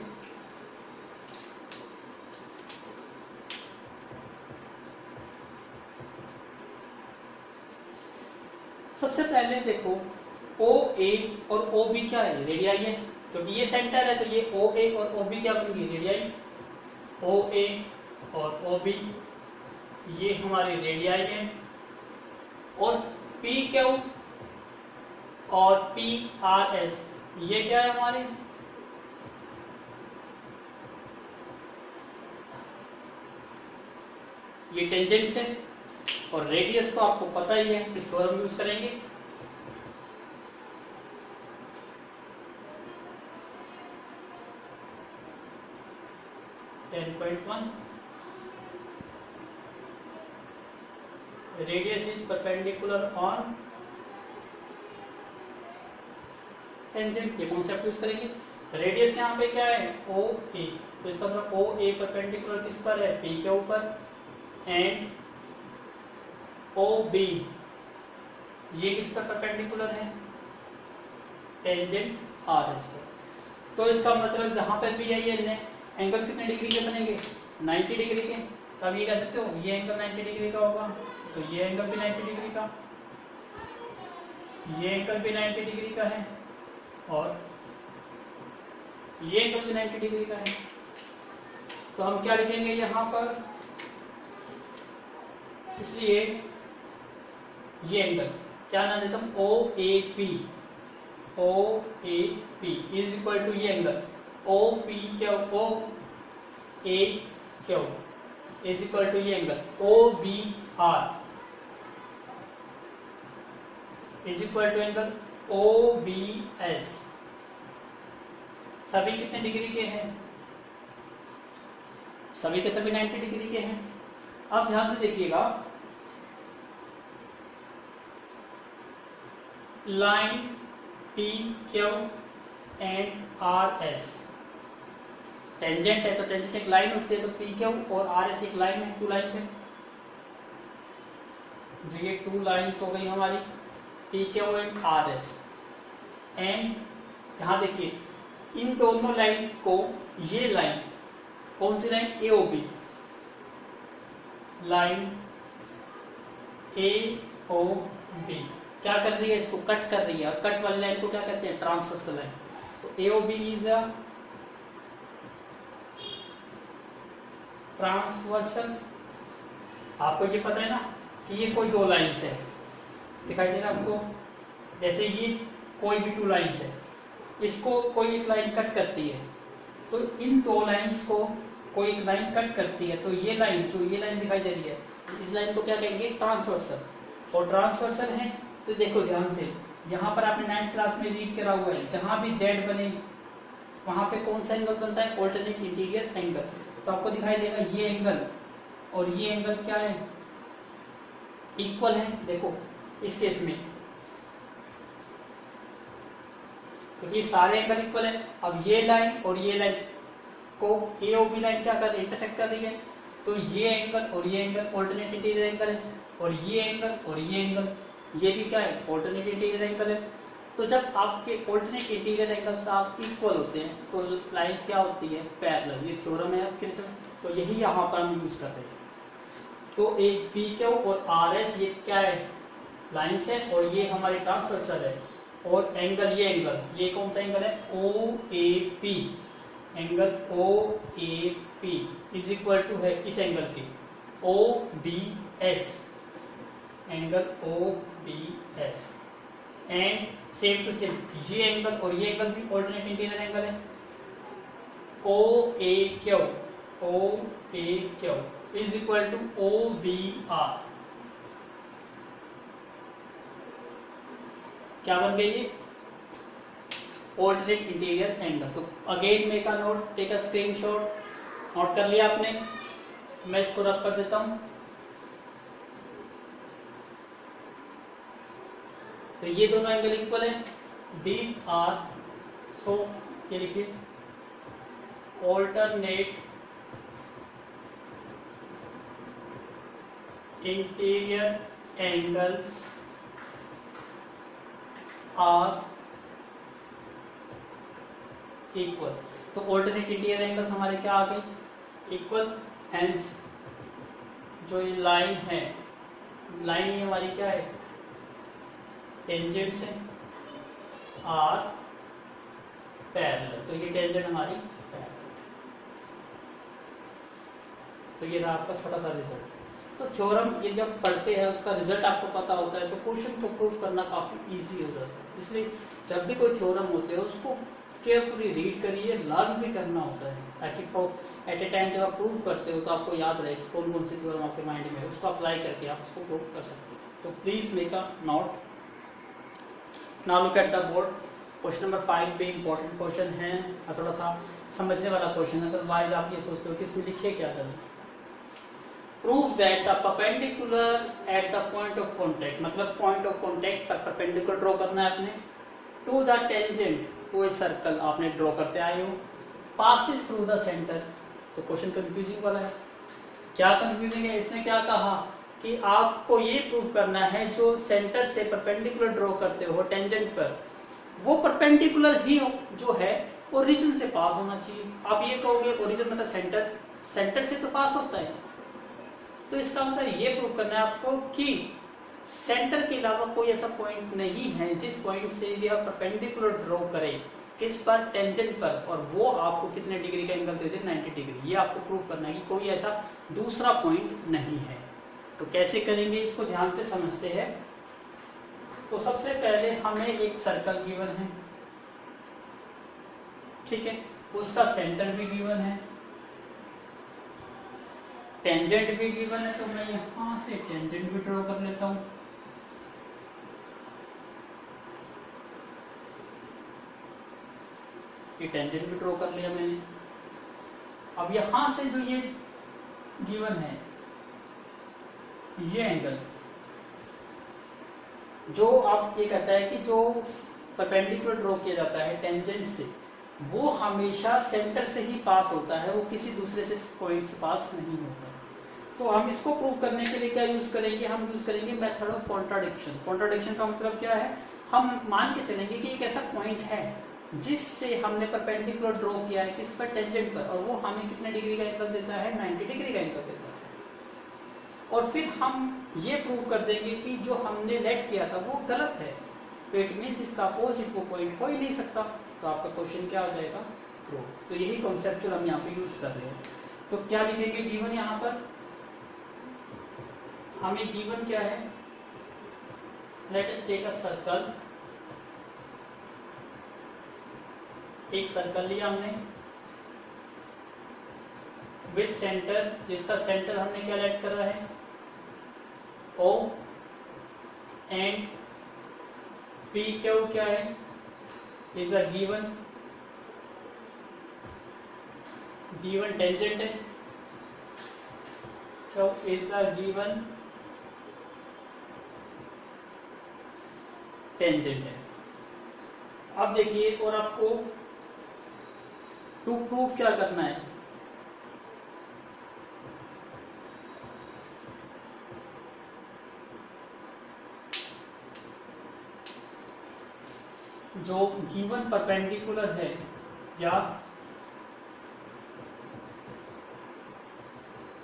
सबसे पहले देखो, ओ ए और ओ बी क्या है, रेडियाई है, क्योंकि ये सेंटर है, तो ये ओ ए और ओ बी क्या बनेंगे, रेडियाई। ओ ए और ओ बी ये हमारी रेडियाई है। और पी क्यू और पी आर एस ये क्या है हमारे, ये टेंजेंट्स है। और रेडियस तो आपको पता ही है कि थ्योरम यूज करेंगे। Radius is perpendicular on tangent, ये कॉन्सेप्ट यूज करेंगे। रेडियस यहाँ पे क्या है, ओ ए, तो इसका मतलब ओ ए परपेंडिकुलर किस पर है, पी के ऊपर। एंड ओ बी ये किस पर परपेंडिकुलर है, टेंजेंट आर एस पर। तो इसका मतलब जहां पर भी है ये एंगल कितने डिग्री के बनेंगे, 90 डिग्री के। तब ये कह सकते हो ये एंगल 90 डिग्री का होगा, तो ये एंगल भी 90 डिग्री का, ये एंगल भी 90 डिग्री का है, और ये एंगल भी 90 डिग्री का है। तो हम क्या लिखेंगे यहां पर, इसलिए ये एंगल क्या नाम देता हूं, O A P. O A P is equal to ये angle O P Q, O A Q is equal to ये angle O B R is equal to angle O B S. सभी कितने degree के हैं, सभी के सभी 90 degree के हैं। अब ध्यान से देखिएगा, line P Q and R S. Tangent है तो टेंजेंट एक लाइन होती है, तो पी क्यू और आर एस एक लाइन है, 2 लाइन्स है। जो ये 2 लाइन्स हो गई हमारी P Q and R S. And यहां देखिए इन दोनों लाइन को, ये लाइन कौन सी लाइन, ए ओ बी, लाइन ए ओ बी क्या कर रही है, इसको कट कर रही है। और कट वाली लाइन को क्या कहते हैं, ट्रांसवर्सल लाइन। तो A O B is a transversal. आपको ये पता है ना कि ये कोई 2 लाइन्स है, दिखाई दे रहा है आपको। जैसे ये कोई भी 2 लाइन्स है, इसको कोई एक लाइन कट करती है, तो इन 2 लाइन्स को कोई एक लाइन कट करती है, तो ये लाइन, जो ये लाइन दिखाई दे रही है, इस लाइन को क्या कहेंगे, ट्रांसवर्सल। और ट्रांसवर्सल है तो देखो ध्यान से, यहाँ पर आपने 9th क्लास में रीड करा हुआ है, जहां भी जेड बने वहां पे कौन सा एंगल बनता है, ऑल्टरनेट इंटीरियर एंगल। तो आपको दिखाई देगा ये एंगल और ये एंगल क्या है, इक्वल है। देखो इस केस में क्योंकि सारे एंगल इक्वल है। अब ये लाइन और ये लाइन को ए और बी लाइन क्या कर रही है, इंटरसेक्ट कर रही है। तो ये एंगल और ये एंगल ऑल्टरनेट इंटीरियर एंगल है, और ये एंगल और ये एंगल ये भी क्या है, ऑल्टरनेट इंटीरियर एंगल है। तो जब आपके ऑल्टरनेट इंटीरियर एंगल्स आप इक्वल होते हैं तो लाइंस क्या होती है, पैरेलल। ये थ्योरम है आपके, तो यही यहाँ पर हम यूज कर रहे हैं। तो एक पी क्यू और आर एस ये क्या है, लाइंस है, और ये हमारी ट्रांसवर्सल है। और एंगल, ये एंगल, ये कौन सा एंगल है, O A P. Angle O A P is equal to है इस एंगल की O B S, angle O B S. And same to same ये एंगल और ये एंगल भी ऑल्टरनेट इंटीरियर एंगल है, O A Q, O A Q is equal to O B R. क्या बन गई ये, ऑल्टरनेट इंटीरियर एंगल। तो again make a note, take a screenshot, note कर लिया आपने। मैं इसको रब कर देता हूं। तो ये दोनों एंगल इक्वल है, दीज आर, सो ये लिखिए alternate interior angles are equal. तो ऑल्टरनेट इंटीरियर एंगल्स हमारे क्या आ गए, इक्वल। हेंस जो ये लाइन है, लाइन ये हमारी क्या है, टेंजेंट्स है, आर पैरेलल। तो ये टेंजेंट हमारी पैरेलल। तो ये था आपका छोटा सा रिजल्ट। तो थ्योरम ये जब पढ़ते हैं उसका रिजल्ट आपको पता होता है तो क्वेश्चन को प्रूव करना काफी इजी हो जाता है। इसलिए जब भी कोई थ्योरम होते हैं उसको केयरफुली रीड करिए, लर्न भी करना होता है, ताकि एट ए टाइम जब आप प्रूव करते हो तो आपको याद रहे कि कौन कौन सी थ्योरम आपके माइंड में है, उसको अप्लाई करके आप उसको प्रूव कर सकते हो। तो please make a note. Now look at the board. Question number 5 भी इंपॉर्टेंट क्वेश्चन है और थोड़ा सा समझने वाला क्वेश्चन है। अदरवाइज आप ये सोचते हो कि इसमें लिखे क्या चलो। Prove that the perpendicular at the point of contact, मतलब पॉइंट ऑफ कॉन्टैक्ट पर परपेंडिकुलर ड्रॉ करना है आपने, to the tangent, to a circle आपने ड्रॉ करते आए हो, पासिस थ्रू द सेंटर। तो क्वेश्चन कंफ्यूजिंग वाला है। क्या कंफ्यूजिंग है, इसने क्या कहा कि आपको ये प्रूव करना है जो सेंटर से परपेंडिकुलर ड्रॉ करते हो टेंजेंट पर, वो परपेंडिकुलर ही जो है ओरिजिन से पास होना चाहिए। आप ये कहोगे ओरिजिन मतलब सेंटर, सेंटर से तो पास होता है, तो इसका मतलब ये प्रूव करना है आपको कि सेंटर के अलावा कोई ऐसा पॉइंट नहीं है जिस पॉइंट से ये परपेंडिकुलर ड्रॉ करे, किस पर, टेंजेंट पर, और वो आपको कितने डिग्री का एंगल दे दे, 90 डिग्री। ये आपको प्रूव करना है कि कोई ऐसा दूसरा पॉइंट नहीं है। तो कैसे करेंगे इसको ध्यान से समझते हैं। तो सबसे पहले हमें एक सर्कल गिवन है, ठीक है, उसका सेंटर भी गिवन है, टेंजेंट भी गिवन है। तो मैं यहां से टेंजेंट भी ड्रॉ कर लेता हूं। ये टेंजेंट भी ड्रॉ कर लिया मैंने। अब यहां से जो ये गिवन है ये एंगल, जो आप ये कहता है कि जो परपेंडिकुलर ड्रॉ किया जाता है टेंजेंट से, वो हमेशा सेंटर से ही पास होता है, वो किसी दूसरे से पॉइंट से पास नहीं होता। तो हम इसको प्रूव करने के लिए क्या यूज करेंगे, हम यूज करेंगे मेथड ऑफ कॉन्ट्राडिक्शन। कॉन्ट्राडिक्शन का मतलब क्या है, हम मान के चलेंगे कि एक ऐसा पॉइंट है जिससे हमने परपेंडिकुलर ड्रॉ किया है किस पर, टेंजेंट पर, और वो हमें कितने डिग्री का एंगल देता है, 90 डिग्री का एंगल देता है। और फिर हम ये प्रूव कर देंगे कि जो हमने लेट किया था वो गलत है, तो इट मीन्स इसका अपोजिट वो पॉइंट हो ही नहीं सकता। तो आपका क्वेश्चन क्या हो जाएगा, प्रूव। तो यही कॉन्सेप्चुअल हम यहाँ पे यूज कर रहे हैं। तो क्या लिखेंगे गिवन, यहाँ पर हमें गिवन क्या है, let us take a circle. एक सर्कल लिया हमने विथ सेंटर, जिसका सेंटर हमने क्या लेट करा है, O, एंड P Q क्या है, इज अ गिवन टेंजेंट है, Q is the given tangent है। अब देखिए, और आपको टू प्रूफ क्या करना है, जो गिवन परपेंडिकुलर है या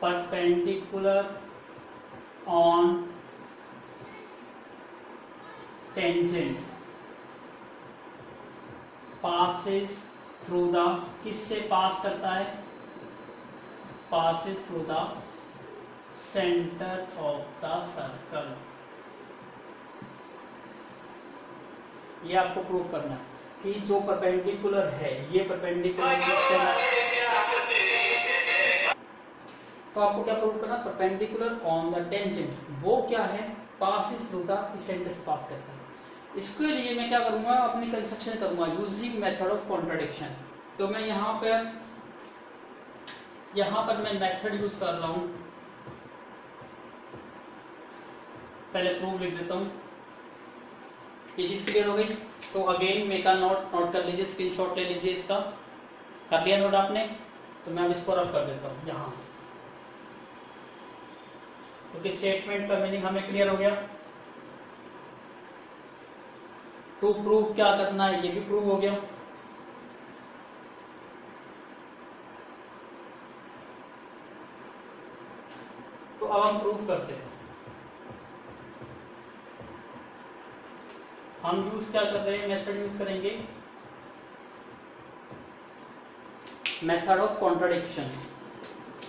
perpendicular on tangent passes through the, किससे पास करता है, passes through the center of the circle। ये आपको प्रूव करना है कि जो परपेंडिकुलर है, ये परपेंडिकुलर, तो आपको क्या प्रूव करना, परपेंडिकुलर ऑन द टेंजेंट, वो क्या है, passes through the, सेंटर से पास करता है। इसके लिए मैं क्या करूंगा, अपनी कंस्ट्रक्शन करूंगा यूजिंग मेथड ऑफ कॉन्ट्राडिक्शन। तो मैं यहाँ पर मैं मेथड यूज कर रहा हूं, पहले प्रूफ लिख देता हूं। ये चीज क्लियर हो गई। तो अगेन मेक अ नोट कर लीजिए, स्क्रीनशॉट ले लीजिए इसका। कर लिया नोट आपने, तो मैं अब इसको रफ कर देता हूं यहां से, क्योंकि स्टेटमेंट का मीनिंग हमें क्लियर हो गया। टू प्रूफ क्या करना है, ये भी प्रूव हो गया। तो अब हम प्रूफ करते हैं। हम यूज क्या कर रहे हैं, मेथड यूज करेंगे मेथड ऑफ कॉन्ट्राडिक्शन।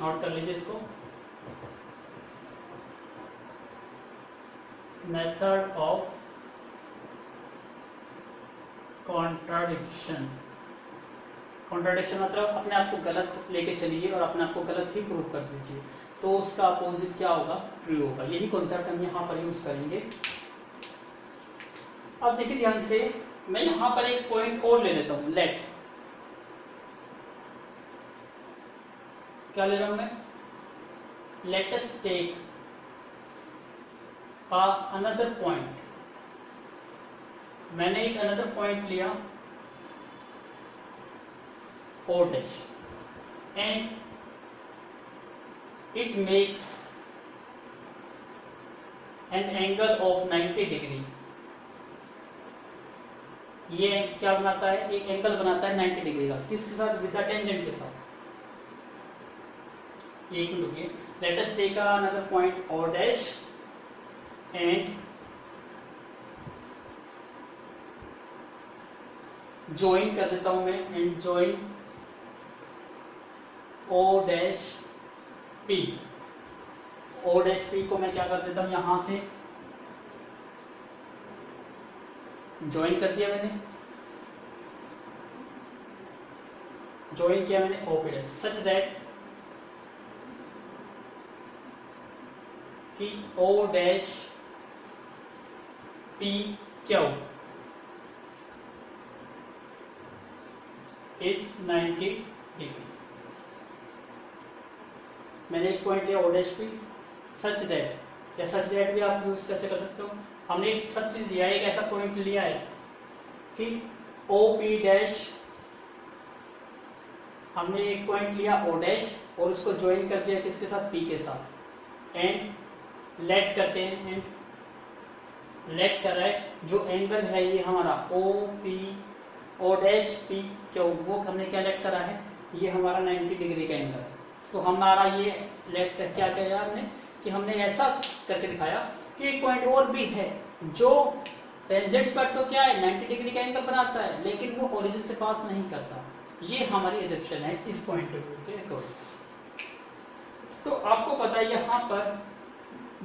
नोट कर लीजिए इसको, मेथड ऑफ कॉन्ट्राडिक्शन। कॉन्ट्राडिक्शन मतलब अपने आप को गलत लेके चलिए और अपने आप को गलत ही प्रूव कर दीजिए, तो उसका अपोजिट क्या होगा, ट्रू होगा। यही कॉन्सेप्ट हम यहाँ पर यूज करेंगे। अब देखिए ध्यान से, मैं यहां पर एक पॉइंट और ले लेता हूं, लेट, क्या ले रहा हूं मैं, let us take another point. मैंने एक अनदर पॉइंट लिया O dash and it makes an angle of 90 degree. ये क्या बनाता है, एक एंगल बनाता है 90 डिग्री का, किसके साथ, विद द टेंजेंट के साथ। एक मिनट रुकिए, let us take another point O dash and join कर देता हूं मैं, and join O dash P। O dash P को मैं क्या कर देता हूं, यहां से ज्वाइन कर दिया मैंने, ज्वाइन किया मैंने O P dash, such that कि O dash P Q is 90 degree. मैंने एक पॉइंट लिया O dash P, such that, या सच दैट भी आप यूज कैसे कर सकते हो, हमने एक सब चीज लिया है, एक ऐसा पॉइंट लिया है कि OP डैश, हमने एक पॉइंट लिया O डैश और उसको ज्वाइन कर दिया किसके साथ, P के साथ, एंड लेट करते हैं, एंड लेट कर रहा है जो एंगल है ये हमारा O डैश P क्यों, वो हमने क्या लेट करा है, ये हमारा 90 डिग्री का एंगल है। तो हमारा ये लेट क्या किया हमने कि हमने ऐसा करके दिखाया कि एक पॉइंट और भी है जो टेंजेंट पर तो क्या है 90 डिग्री का एंगल बनाता है, लेकिन वो ओरिजिन से पास नहीं करता। ये हमारी एजम्पशन है इस पॉइंट ऑफ व्यू के अकॉर्डिंग। तो आपको पता है यहां पर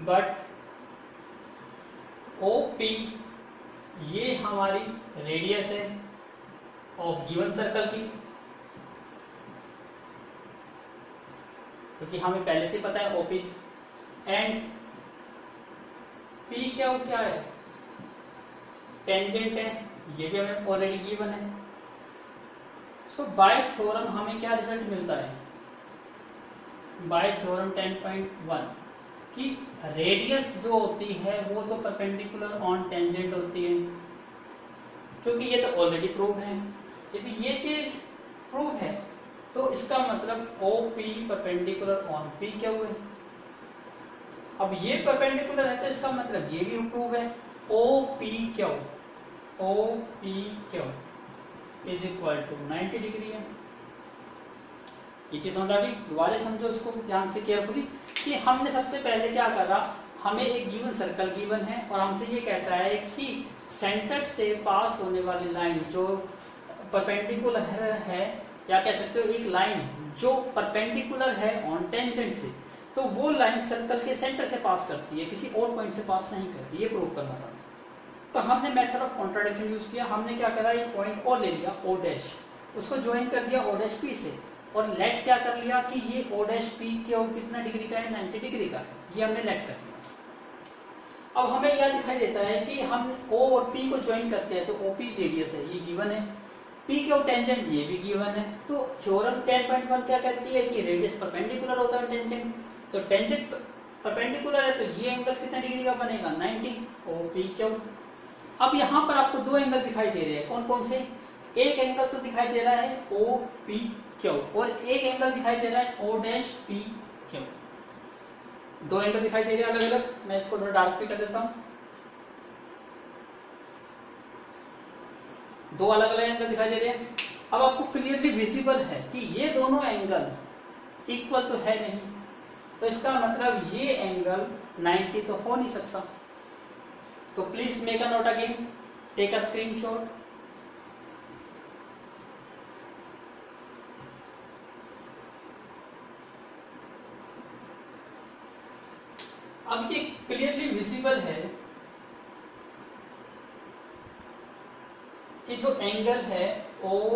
बट OP ये हमारी रेडियस है ऑफ गिवन सर्कल की, क्योंकि हमें पहले से पता है OP, एंड P क्या है, टेंजेंट है, ये भी हमें ऑलरेडी गिवन है। सो बाय थ्योरम हमें क्या रिजल्ट मिलता है, बाय थ्योरम 10.1 कि रेडियस जो होती है वो तो परपेंडिकुलर ऑन टेंजेंट होती है, क्योंकि ये तो ऑलरेडी प्रूव है। यदि ये चीज प्रूव है तो इसका मतलब OP परपेंडिकुलर ऑन P क्या हुए। अब ये परपेंडिकुलर है तो इसका मतलब ये भी प्रूव है, OP Q is equal to 90 degree है। ये चीज समझ आ गई, दोबारा समझो इसको ध्यान से केयरफुली कि हमने सबसे पहले क्या करा, हमें एक गिवन सर्कल गिवन है और हमसे ये कहता है कि सेंटर से पास होने वाली लाइन जो परपेंडिकुलर है, या कह सकते हो एक लाइन जो परपेंडिकुलर है ऑन टेंजेंट से, तो वो लाइन सर्कल के सेंटर से पास करती है, किसी और पॉइंट से पास नहीं करती। ये प्रूव करना था। तो हमने मेथड ऑफ कॉन्ट्राडिक्शन यूज किया। हमने क्या करा, एक पॉइंट और ले लिया O डैश, उसको ज्वाइन कर दिया O डैश P से, और लेट क्या कर लिया कि ये O डैश P क्यों कितना डिग्री का है, 90 डिग्री का है, ये हमने लेट कर दिया। अब हमें यह दिखाई देता है कि हम O और P को ज्वाइन करते हैं तो OP रेडियस है, ये गिवन है, P क्यों टेंजेंट, ये भी गिवन है। तो थ्योरम 10.1 क्या कहती है कि रेडियस परपेंडिकुलर होता है टेंजेंट, तो टेंजेंट परपेंडिकुलर है तो ये एंगल कितना डिग्री का बनेगा, 90 OP क्यों। अब यहां पर आपको दो एंगल दिखाई दे रहे हैं, कौन कौन से, एक एंगल तो दिखाई दे रहा है OP क्यू और एक एंगल दिखाई दे रहा है O डैश P क्यू। दो एंगल दिखाई दे रहे हैं अलग अलग, मैं इसको थोड़ा डार्क भी कर देता हूं। दो अलग अलग एंगल दिखाई दे रहे हैं। अब आपको क्लियरली विजिबल है कि ये दोनों एंगल इक्वल तो है नहीं, तो इसका मतलब ये एंगल 90 तो हो नहीं सकता। तो please make a note again, take a screenshot. अब ये क्लियरली विजिबल है कि जो एंगल है O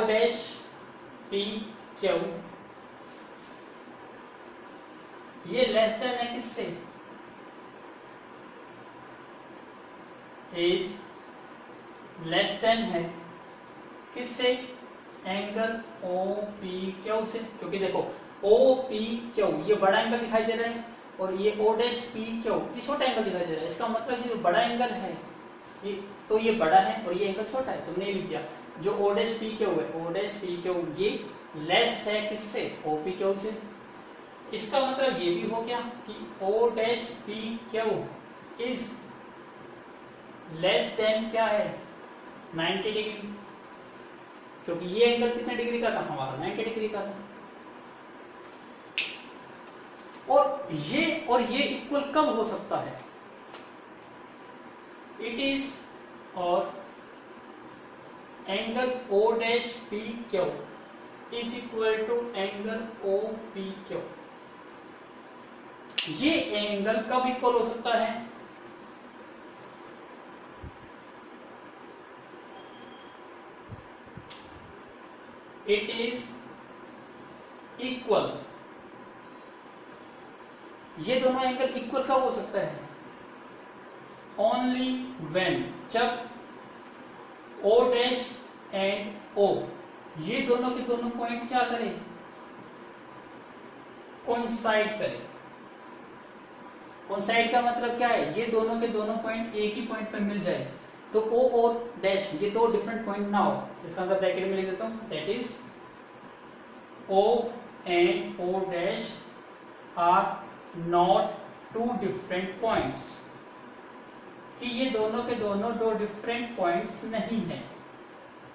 डैश P क्यू, ये लेस देन है किससे, इज लेस देन है किससे, एंगल OP क्यू से, क्योंकि देखो OP क्यू ये बड़ा एंगल दिखाई दे रहा है और ये O डैश P क्यू ये छोटा एंगल दिखाई दे रहा है। इसका मतलब ये जो बड़ा एंगल है ये तो ये बड़ा है और ये एंगल छोटा है, तुमने लिख दिया। जो O डैश P क्यू है, O डैश P क्यू ये लेस है किससे, OP क्यू से। इसका मतलब ये भी हो गया कि O dash P Q is less than क्या है, 90 डिग्री, क्योंकि ये एंगल कितने डिग्री का था हमारा, 90 डिग्री का था। और ये इक्वल कब हो सकता है, इट इज और angle O dash P Q is equal to angle OP Q. ये एंगल कब इक्वल हो सकता है, इट इज इक्वल, ये दोनों एंगल इक्वल कब हो सकता है, ओनली व्हेन, जब O डैश एंड O ये दोनों के दोनों पॉइंट क्या करें, कोइंसाइड करें। कोइंसाइड का मतलब क्या है, ये दोनों के दोनों पॉइंट एक ही पॉइंट पर मिल जाए, तो O और डैश ये दो डिफरेंट पॉइंट ना हो, इसका मतलब ब्रैकेट में लिख देता हूं, that is O and O dash are not two different points, कि ये दोनों के दोनों दो डिफरेंट पॉइंट्स नहीं है।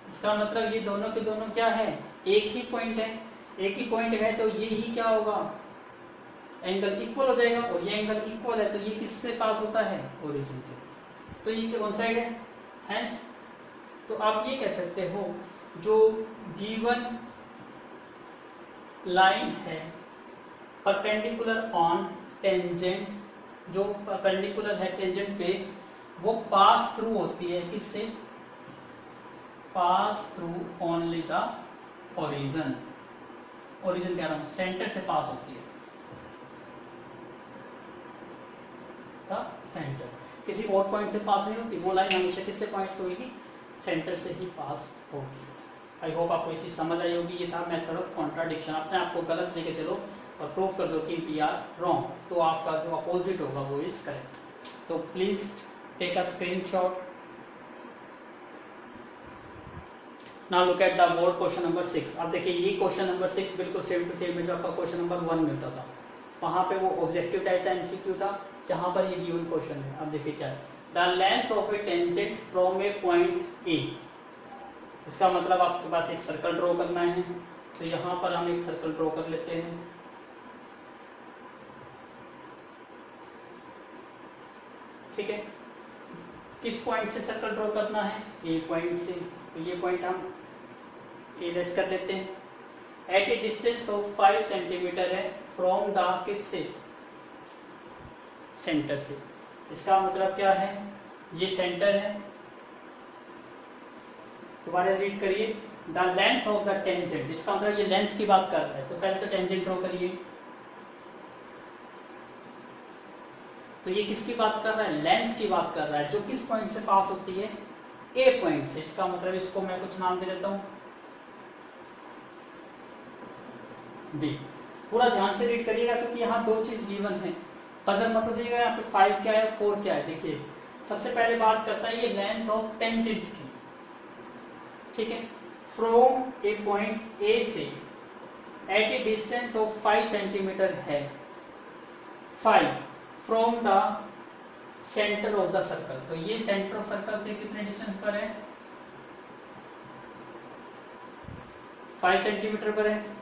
इसका मतलब ये दोनों के दोनों क्या है, एक ही पॉइंट है। एक ही पॉइंट है तो ये ही क्या होगा, एंगल इक्वल हो जाएगा, और ये एंगल इक्वल है तो ये किससे पास होता है, ओरिजिन से, तो ये कौन साइड है, हेंस। तो आप ये कह सकते हो जो गिवन लाइन है परपेंडिकुलर ऑन टेंजेंट, जो परपेंडिकुलर है टेंजेंट पे, वो पास थ्रू होती है किससे, pass through only the origin, origin कह रहा हूं, सेंटर से पास होती है, सेंटर, किसी और पॉइंट से पास नहीं होती, वो लाइन हमेशा किससे पॉइंट से होगी, सेंटर से ही पास होगी। आई होप आपको ये चीज समझ आई होगी। ये था मेथड ऑफ कॉन्ट्राडिक्शन, अपने आप को गलत लेके चलो और प्रूव कर दो कि वी आर रॉन्ग, तो आपका जो अपोजिट होगा वो इज करेक्ट। तो please take a screenshot. Now look at the board question number 6। अब देखिए ये क्वेश्चन नंबर 6 बिल्कुल सेम टू सेम है जो आपका क्वेश्चन नंबर 1 मिलता था, वहां पे वो ऑब्जेक्टिव टाइप का एमसीक्यू था, जहां पर ये गिवन क्वेश्चन है। अब देखिए क्या है, the length of A tangent from a point ए, इसका मतलब आपके पास एक सर्कल ड्रॉ करना है, तो यहां पर हम एक सर्कल ड्रॉ कर लेते हैं। ठीक है, किस पॉइंट से सर्कल ड्रॉ करना है, ए पॉइंट से, तो ये पॉइंट हम ए लेट कर लेते हैं। At a distance of 5 centimetre है फ्रॉम द किससे, सेंटर से। इसका मतलब क्या है, ये सेंटर है, दोबारा रीड करिए, the length of the tangent, इसका मतलब ये लेंथ की बात कर रहा है, तो पहले तो टेंजेंट ड्रॉ करिए। तो ये किसकी बात कर रहा है, लेंथ की बात कर रहा है, जो किस पॉइंट से पास होती है, ए पॉइंट से। इसका मतलब इसको मैं कुछ नाम दे देता हूं, बी। पूरा ध्यान से रीड करिएगा क्योंकि यहाँ दो चीज गिवन है, पजल मत दीजिएगा यहाँ पे 5 क्या है 4 क्या है। देखिए सबसे पहले बात करता है ये लेंथ ऑफ टेंजेंट की, ठीक है, फ्रॉम ए पॉइंट ए से at a distance of 5 centimetre है, 5 from the centre of the circle. तो ये सेंटर ऑफ सर्कल से कितने डिस्टेंस पर है, 5 सेंटीमीटर पर है।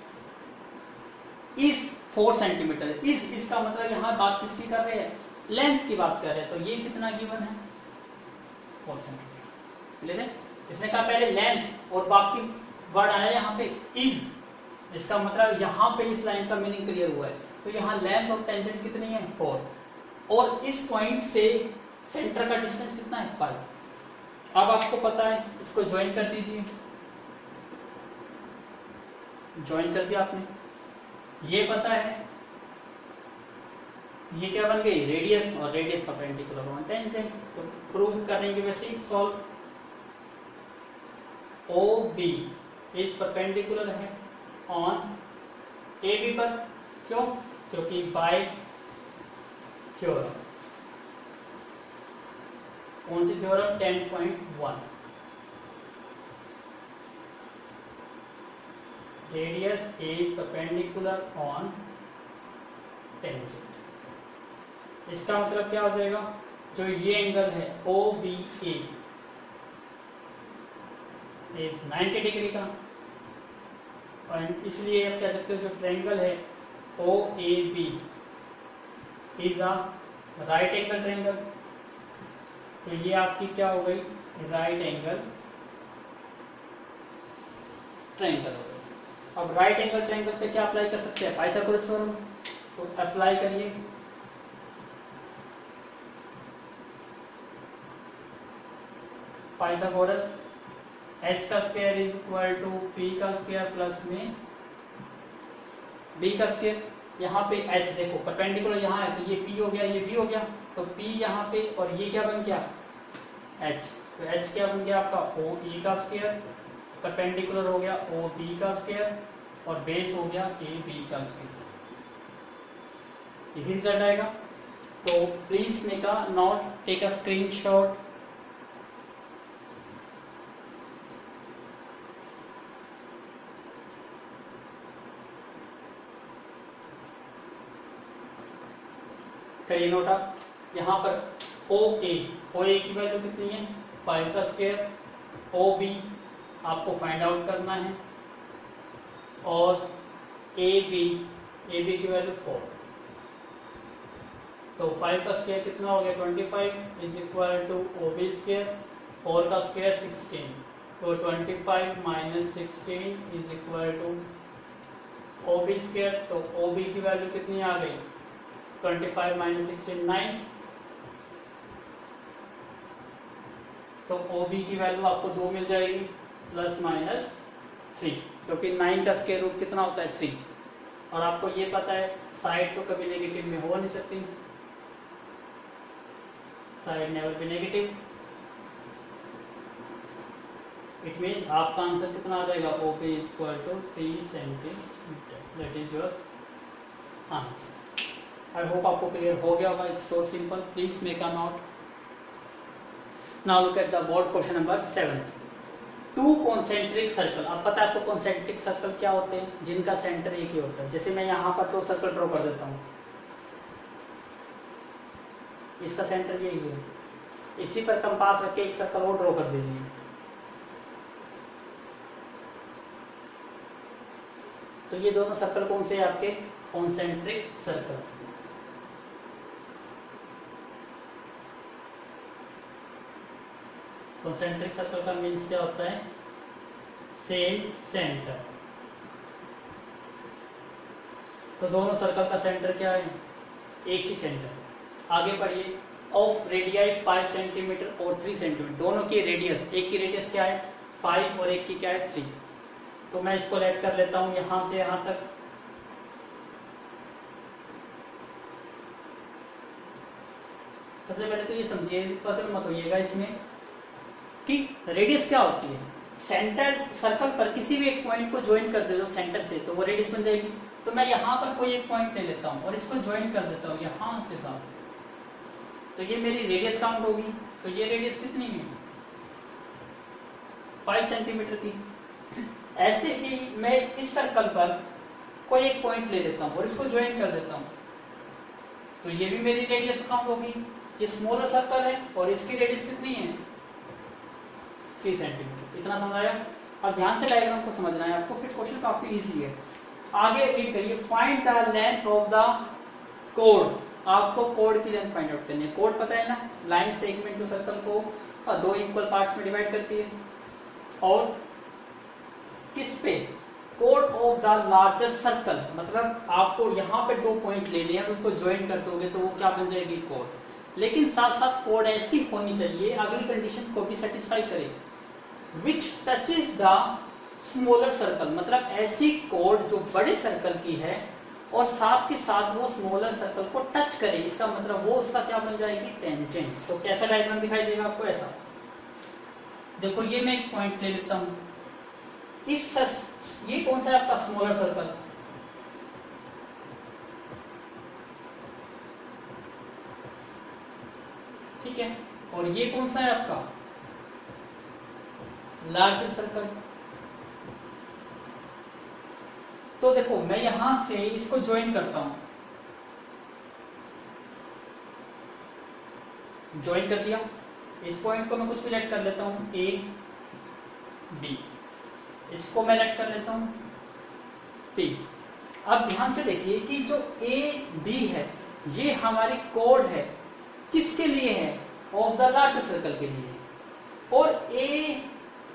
इस 4 सेंटीमीटर, इस इसका मतलब यहां बात किसकी कर रहे हैं, लेंथ की बात कर रहे हैं। तो ये कितना गिवन है, 4 सेंटीमीटर। ले लें, इसने कहा पहले लेंथ और बाकी वर्ड आया यहाँ पे इज, इसका मतलब यहाँ पे इस लाइन का मीनिंग क्लियर हुआ है। तो यहाँ लेंथ ऑफ टेंजेंट कितनी है, 4, और इस पॉइंट से सेंटर का डिस्टेंस कितना है, 5। अब आपको पता है, इसको ज्वाइन कर दीजिए, ज्वाइन कर दिया आपने, ये पता है, ये क्या बन गई, रेडियस, और रेडियस परपेंडिकुलर ऑन टेंजेंट। तो प्रूव करेंगे वैसे ही solve. O B is perpendicular है ऑन ए बी पर, क्यों, क्योंकि बाय थ्योरम, कौन सी theorem, 10.1, radius is perpendicular on tangent. इसका मतलब क्या हो जाएगा, जो ये एंगल है O B A is 90 degree का, और इसलिए आप कह सकते हो जो ट्रायंगल है O A B is a right angle triangle. तो ये आपकी क्या हो गई, राइट एंगल ट्रायंगल हो गई। अब राइट एंगल ट्रायंगल पे क्या अप्लाई कर सकते हैं, पाइथागोरस थ्योरम। तो अप्लाई करिए, पाइथागोरस h का square is equal to p का स्क्वायर प्लस में b का स्क्वायर। यहाँ पे h देखो परपेंडिकुलर यहाँ है, तो ये p हो गया, ये b हो गया, तो p यहाँ पे, और ये क्या बन गया, h। तो h क्या बन गया आपका o e का स्क्वायर, परपेंडिकुलर हो गया o b का स्क्वायर, और बेस हो गया a b का स्क्वायर। यही रिजल्ट आएगा। तो please make a note, take a screenshot. करिए नोट आप। यहाँ पर ओ ए की वैल्यू कितनी है 5 का स्क्वायर, ओ बी आपको फाइंड आउट करना है, और ए बी की वैल्यू 4। तो 5 का स्क्वायर कितना हो गया 25 is equal to O B square, 4 का स्क्वायर 16, तो 25 minus 16 is equal to O B square. तो ओ बी की वैल्यू कितनी आ गई 25 माइनस 16 9। तो ओ बी की वैल्यू आपको 2 मिल जाएगी प्लस माइनस 3, क्योंकि 9 का स्क्वायर रूट कितना होता है 3, और आपको ये पता है साइड तो कभी नेगेटिव में हो नहीं सकती, side never be negative. It means आपका आंसर कितना आ जाएगा O B equal to 3 centimetre, that is your answer. I hope आपको क्लियर हो गया होगा। It's so simple, please make a note. Now look at the board question number 7। Two concentric circle. अब पता है आपको कॉन्सेंट्रिक सर्कल क्या होते हैं, जिनका सेंटर एक ही होता है। जैसे मैं यहाँ पर 2 सर्कल ड्रॉ कर देता हूँ, इसका सेंटर यही है, इसी पर कंपास रख के एक सर्कल और ड्रॉ कर दीजिए। तो ये दोनों सर्कल कौन से हैं आपके कॉन्सेंट्रिक सर्कल। कॉन्सेंट्रिक सर्कल का मीन्स क्या होता है सेम सेंटर। तो दोनों सर्कल का सेंटर क्या है एक ही सेंटर। आगे बढ़िए। ऑफ रेडियाई 5 सेंटीमीटर और 3 सेंटीमीटर, दोनों की रेडियस, एक की रेडियस क्या है 5 और एक की क्या है 3। तो मैं इसको लेट कर लेता हूं यहां से यहां तक। सबसे पहले तो ये समझिए, पजल मत होइएगा इसमें कि रेडियस क्या होती है। सेंटर सर्कल पर किसी भी एक पॉइंट को ज्वाइन कर दे दो सेंटर से, तो वो रेडियस बन जाएगी। तो मैं यहाँ पर कोई एक पॉइंट ले लेता हूँ और इसको ज्वाइन कर देता हूँ यहाँ के साथ, तो ये मेरी रेडियस काउंट होगी। तो ये रेडियस कितनी है 5 सेंटीमीटर की। ऐसे ही मैं इस सर्कल पर कोई एक पॉइंट ले लेता हूँ और इसको ज्वाइन कर देता हूँ, तो ये भी मेरी रेडियस काउंट होगी। ये स्मॉलर सर्कल है और इसकी रेडियस कितनी है 3 सेंटीमीटर। इतना समझाया। अब ध्यान से डायग्राम को समझना है आपको, फिर क्वेश्चन काफी इजी है। आगे रीड करिए। Find the length of the code. आपको कोड की लेंथ फाइंड आउट करनी है। कोड पता है ना, लाइन सेगमेंट जो सर्कल को 2 इक्वल पार्ट्स में डिवाइड करती है। और किस पे code of the largest circle, मतलब आपको यहाँ पे 2 पॉइंट ले लिए उनको ज्वाइन कर दोगे तो वो क्या बन जाएगी कोड। लेकिन साथ साथ कोड ऐसी होनी चाहिए अगली कंडीशन को भी सेटिस्फाई करे, विच टचेस द स्मॉलर सर्कल, मतलब ऐसी कोड जो बड़े सर्कल की है और साथ के साथ वो स्मॉलर सर्कल को टच करे। इसका मतलब वो उसका क्या बन जाएगी टेंजेंट। तो कैसा डायग्राम दिखाई देगा आपको ऐसा। देखो ये मैं एक पॉइंट ले लेता हूं, ये कौन सा है आपका स्मॉलर सर्कल, ठीक है। और ये कौन सा है आपका लार्जर सर्कल। तो देखो मैं यहां से इसको ज्वाइन करता हूं, ज्वाइन कर दिया। इस पॉइंट को मैं कुछ भी लेट कर लेता हूं ए बी, इसको मैं लेट कर लेता हूं पी। अब ध्यान से देखिए कि जो ए बी है ये हमारी कोड है, किसके लिए है ऑफ द लार्जर सर्कल के लिए। और ए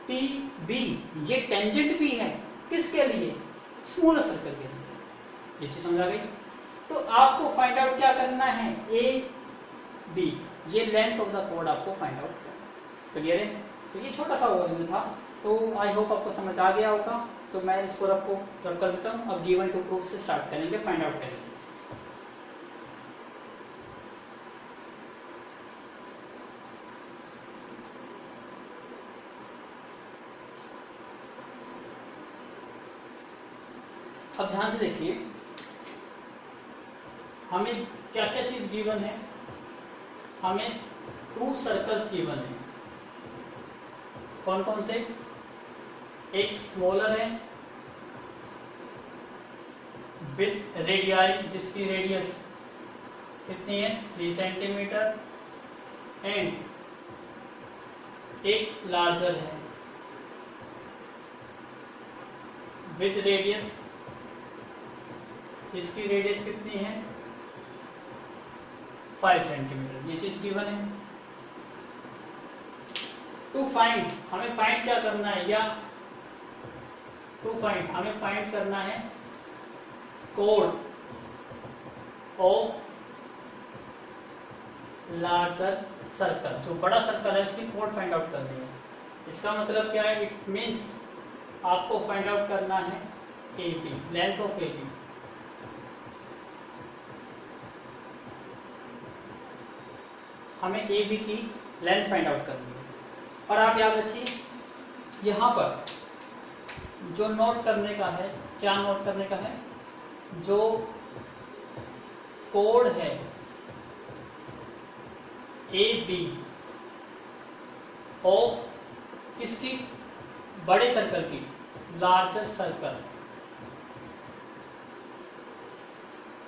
पी बी ये टेंजेंट भी है किसके लिए स्मॉलर सर्कल के लिए। ये चीज समझ आ गई। तो आपको फाइंड आउट क्या करना है ए बी, ये लेंथ ऑफ द कोड आपको फाइंड आउट करना। क्लियर है। तो ये छोटा सा ओवरव्यू था, तो आई होप आपको समझ आ गया होगा। तो मैं इसको आपको रब कर देता हूँ। अब गिवन टू प्रूफ से स्टार्ट करेंगे, फाइंड आउट करेंगे। अब ध्यान से देखिए हमें क्या क्या चीज गिवन है हमें 2 सर्कल्स गिवन है। कौन कौन से? एक स्मॉलर है विथ रेडियाई, जिसकी रेडियस कितनी है 3 सेंटीमीटर, एंड एक लार्जर है विथ रेडियस, जिसकी रेडियस कितनी है 5 सेंटीमीटर। ये चीज गिवन है। टू फाइंड, हमें फाइंड क्या करना है, या टू फाइंड हमें फाइंड करना है कोड ऑफ लार्जर सर्कल। जो बड़ा सर्कल है उसकी कोड फाइंड आउट करनी है। इसका मतलब क्या है? इट मीन्स आपको फाइंड आउट करना है AB, लेंथ ऑफ AB। हमें AB की लेंथ फाइंड आउट करनी है। और आप याद रखिए यहां पर जो नोट करने का है, क्या नोट करने का है? जो कोड है AB ऑफ किसकी? बड़े सर्कल की, लार्जर सर्कल।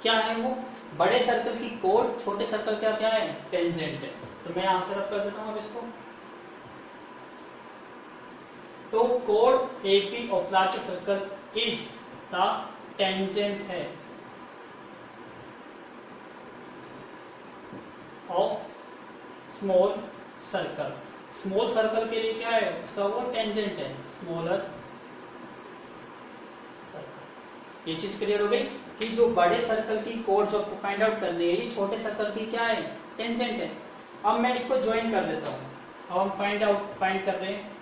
क्या है वो? बड़े सर्कल की कोड, छोटे सर्कल का क्या है? टेंजेंट है। तो मैं आंसर अब कर देता हूं अब इसको। तो कोड AP of larger circle is the tangent है of small circle. Small circle के लिए क्या है? उसका वो टेंजेंट है, स्मॉलर सर्कल। ये चीज क्लियर हो गई कि जो बड़े सर्कल की कोड जो आपको फाइंड आउट करनी है, ये छोटे सर्कल की क्या है? टेंजेंट है। अब मैं इसको ज्वाइन कर देता हूं। अब हम फाइंड कर रहे हैं।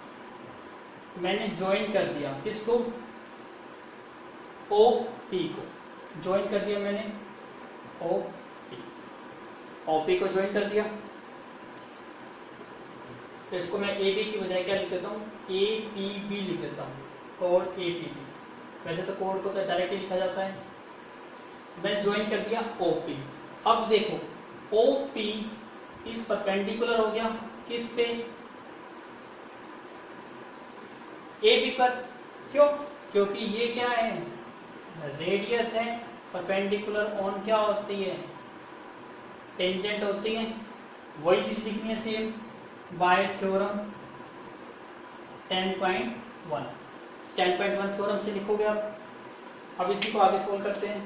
मैंने ज्वाइन कर दिया किसको? OP को ज्वाइन कर दिया मैंने, OP को ज्वाइन कर दिया। तो इसको मैं AB की बजाय क्या लिख देता हूँ? APB लिख देता हूँ, कोड APB। वैसे तो कोड को तो डायरेक्टली लिखा जाता है। मैं ज्वाइन कर दिया OP। अब देखो OP इस परपेंडिकुलर हो गया किस पे? AB पर। क्यों? क्योंकि ये क्या है? रेडियस है। परपेंडिकुलर ऑन क्या होती है? टेंजेंट होती है। वही चीज लिखनी है सेम बाय थ्योरम 10.1। 10.1 थ्योरम से लिखोगे आप। अब इसी को आगे सोल्व करते हैं।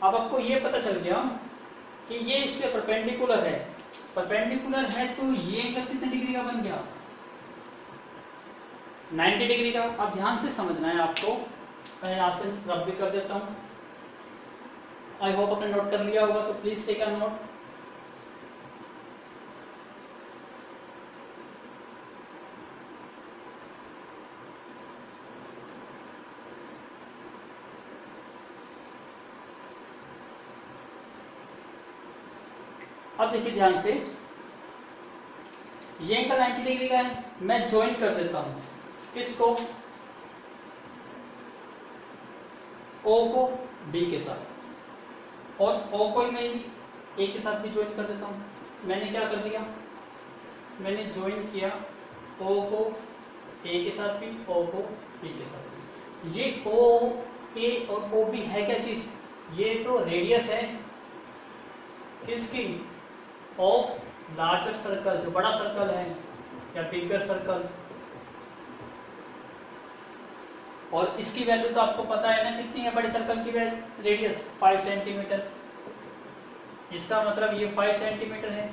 अब आपको ये पता चल गया कि ये इसके परपेंडिकुलर है। परपेंडिकुलर है तो ये एंगल कितने डिग्री का बन गया? 90 डिग्री का। अब ध्यान से समझना है आपको। मैं यहां से रब भी कर देता हूं। आई होप आपने नोट कर लिया होगा, तो प्लीज टेक अ नोट। अब देखिए ध्यान से, ये एंगल 90 डिग्री का है। मैं ज्वाइन कर देता हूं किसको? O को B के साथ, और O को ही मैं A के साथ भी ज्वाइन कर देता हूं। मैंने क्या कर दिया? मैंने ज्वाइन किया O को A के साथ भी, O को B के साथ भी। ये OA और OB है क्या चीज? ये तो रेडियस है किसकी? ऑफ लार्जर सर्कल, जो बड़ा सर्कल है या बिगर सर्कल। और इसकी वैल्यू तो आपको पता है ना कितनी है? बड़े सर्कल की रेडियस 5 सेंटीमीटर। इसका मतलब ये 5 सेंटीमीटर है।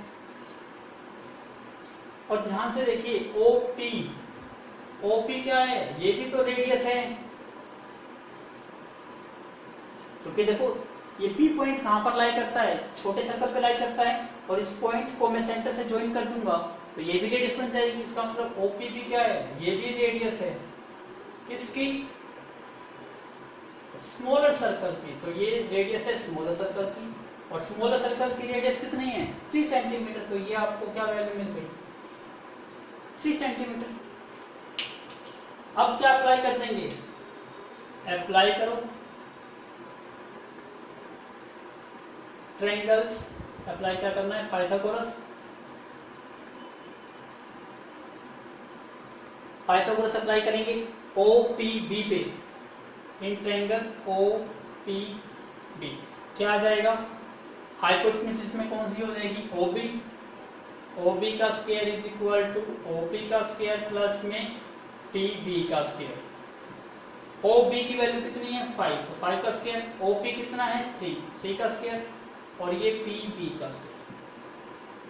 और ध्यान से देखिए OP क्या है? ये भी तो रेडियस है। क्योंकि देखो ये P पॉइंट कहां पर लाई करता है? छोटे सर्कल पे लाई करता है। और इस पॉइंट को मैं सेंटर से ज्वाइन कर दूंगा तो ये भी रेडियस बन जाएगी। इसका मतलब OP भी क्या है? ये भी रेडियस है किसकी? स्मॉलर सर्कल की। तो ये रेडियस है स्मॉलर सर्कल की, और स्मॉलर सर्कल की रेडियस कितनी है? 3 सेंटीमीटर। तो ये आपको क्या वैल्यू मिल गई? 3 सेंटीमीटर। अब क्या अप्लाई कर देंगे? अप्लाई करो ट्रायंगल्स। अप्लाई क्या करना है? पाइथागोरस पाइथागोरस अप्लाई करेंगे OPB पे, इन ट्रायंगल OPB क्या आ जाएगा, हाइपोटेन्यूज इसमें कौन सी हो जाएगी, OB का square is equal to OP का स्क्वायर प्लस में PB का स्क्वायर। OB की वैल्यू कितनी है 5, तो 5 का स्क्वायर, OP कितना है 3 का स्क्वायर, और ये PB का स्क्वायर,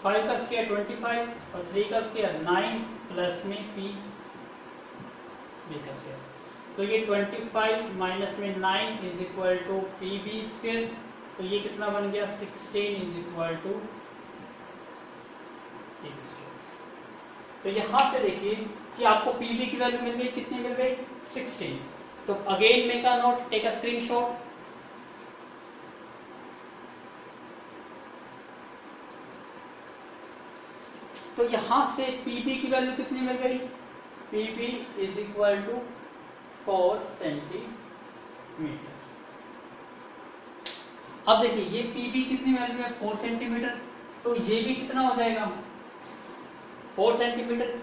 5 का स्क्वायर 25 और 3 का स्क्वायर 9 प्लस में PB का स्क्वायर, तो ये 25 माइनस में 9 is equal to PB square, तो ये कितना बन गया 16 is equal to PB square. तो यहां से देखिए कि आपको PB की वैल्यू मिल गई, कितनी मिल गई 16। तो again make a note, take a screenshot. तो यहां से PB की वैल्यू कितनी मिल गई, PB is equal to 4 centimetre. अब देखिए ये PB कितनी वैल्यू है 4 सेंटीमीटर, तो ये भी कितना हो जाएगा 4 सेंटीमीटर।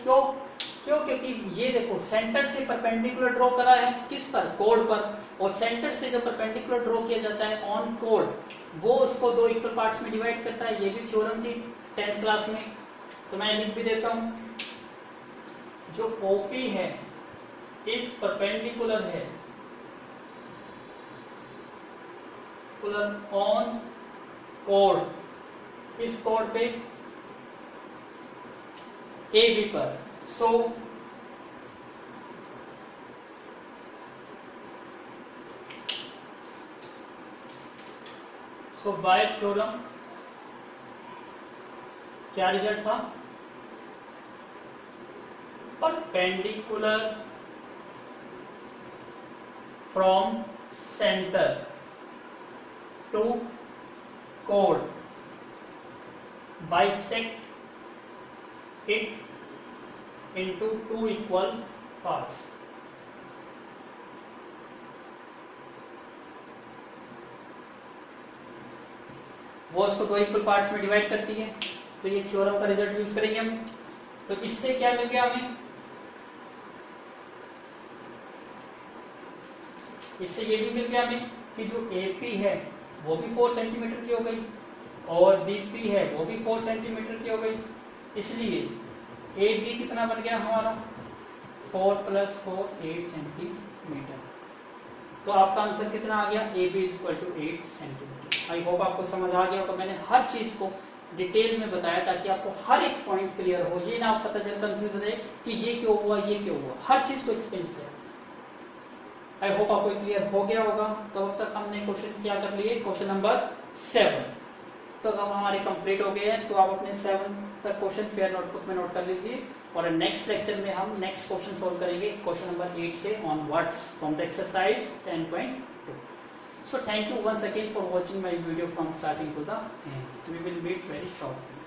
क्योंकि ये देखो सेंटर से परपेंडिकुलर ड्रॉ करा है किस पर, कोड पर, और सेंटर से जो परपेंडिकुलर ड्रॉ किया जाता है ऑन कोड, वो उसको 2 इक्वल पार्ट्स में डिवाइड करता है। ये भी थ्योरम थी 10th क्लास में, तो मैं लिख भी देता हूं, जो OP है इस परपेंडिकुलर है ऑन कोड, किस कोड पे, AB पर। सो बाय थ्योरम क्या रिजल्ट था, परपेंडिकुलर फ्रॉम सेंटर टू कोड bisect it into 2 equal parts। वो उसको 2 इक्वल पार्ट्स में डिवाइड करती है, तो ये थ्योरम का रिजल्ट यूज करेंगे हम। तो इससे क्या मिल गया हमें, इससे ये भी मिल गया हमें कि जो AP है वो भी 4 सेंटीमीटर की हो गई, और BP है वो भी 4 सेंटीमीटर की हो गई, इसलिए AB कितना बन गया हमारा 4 + 4 8 सेंटीमीटर। तो आपका आंसर कितना आ गया, AB = 8 सेंटीमीटर। आई होप आपको समझ आ गया होगा, मैंने हर चीज को डिटेल में बताया ताकि आपको हर एक पॉइंट क्लियर हो, ये ना पता चले कंफ्यूज रहे कि ये क्यों हुआ ये क्यों हुआ, हर चीज को एक्सप्लेन किया। आई होप आपको क्लियर हो गया होगा। तो अब तक हमने क्वेश्चन क्या कर लिए, क्वेश्चन नंबर 7 तो अब हमारे कंप्लीट हो गए हैं। तो आप अपने 7 तक क्वेश्चन फेयर नोटबुक में नोट कर लीजिए, और नेक्स्ट लेक्चर में हम नेक्स्ट क्वेश्चन सोल्व करेंगे क्वेश्चन नंबर 8 से onwards from the exercise 10.2। So thank you once again for watching my video from starting to the end. We will meet very shortly.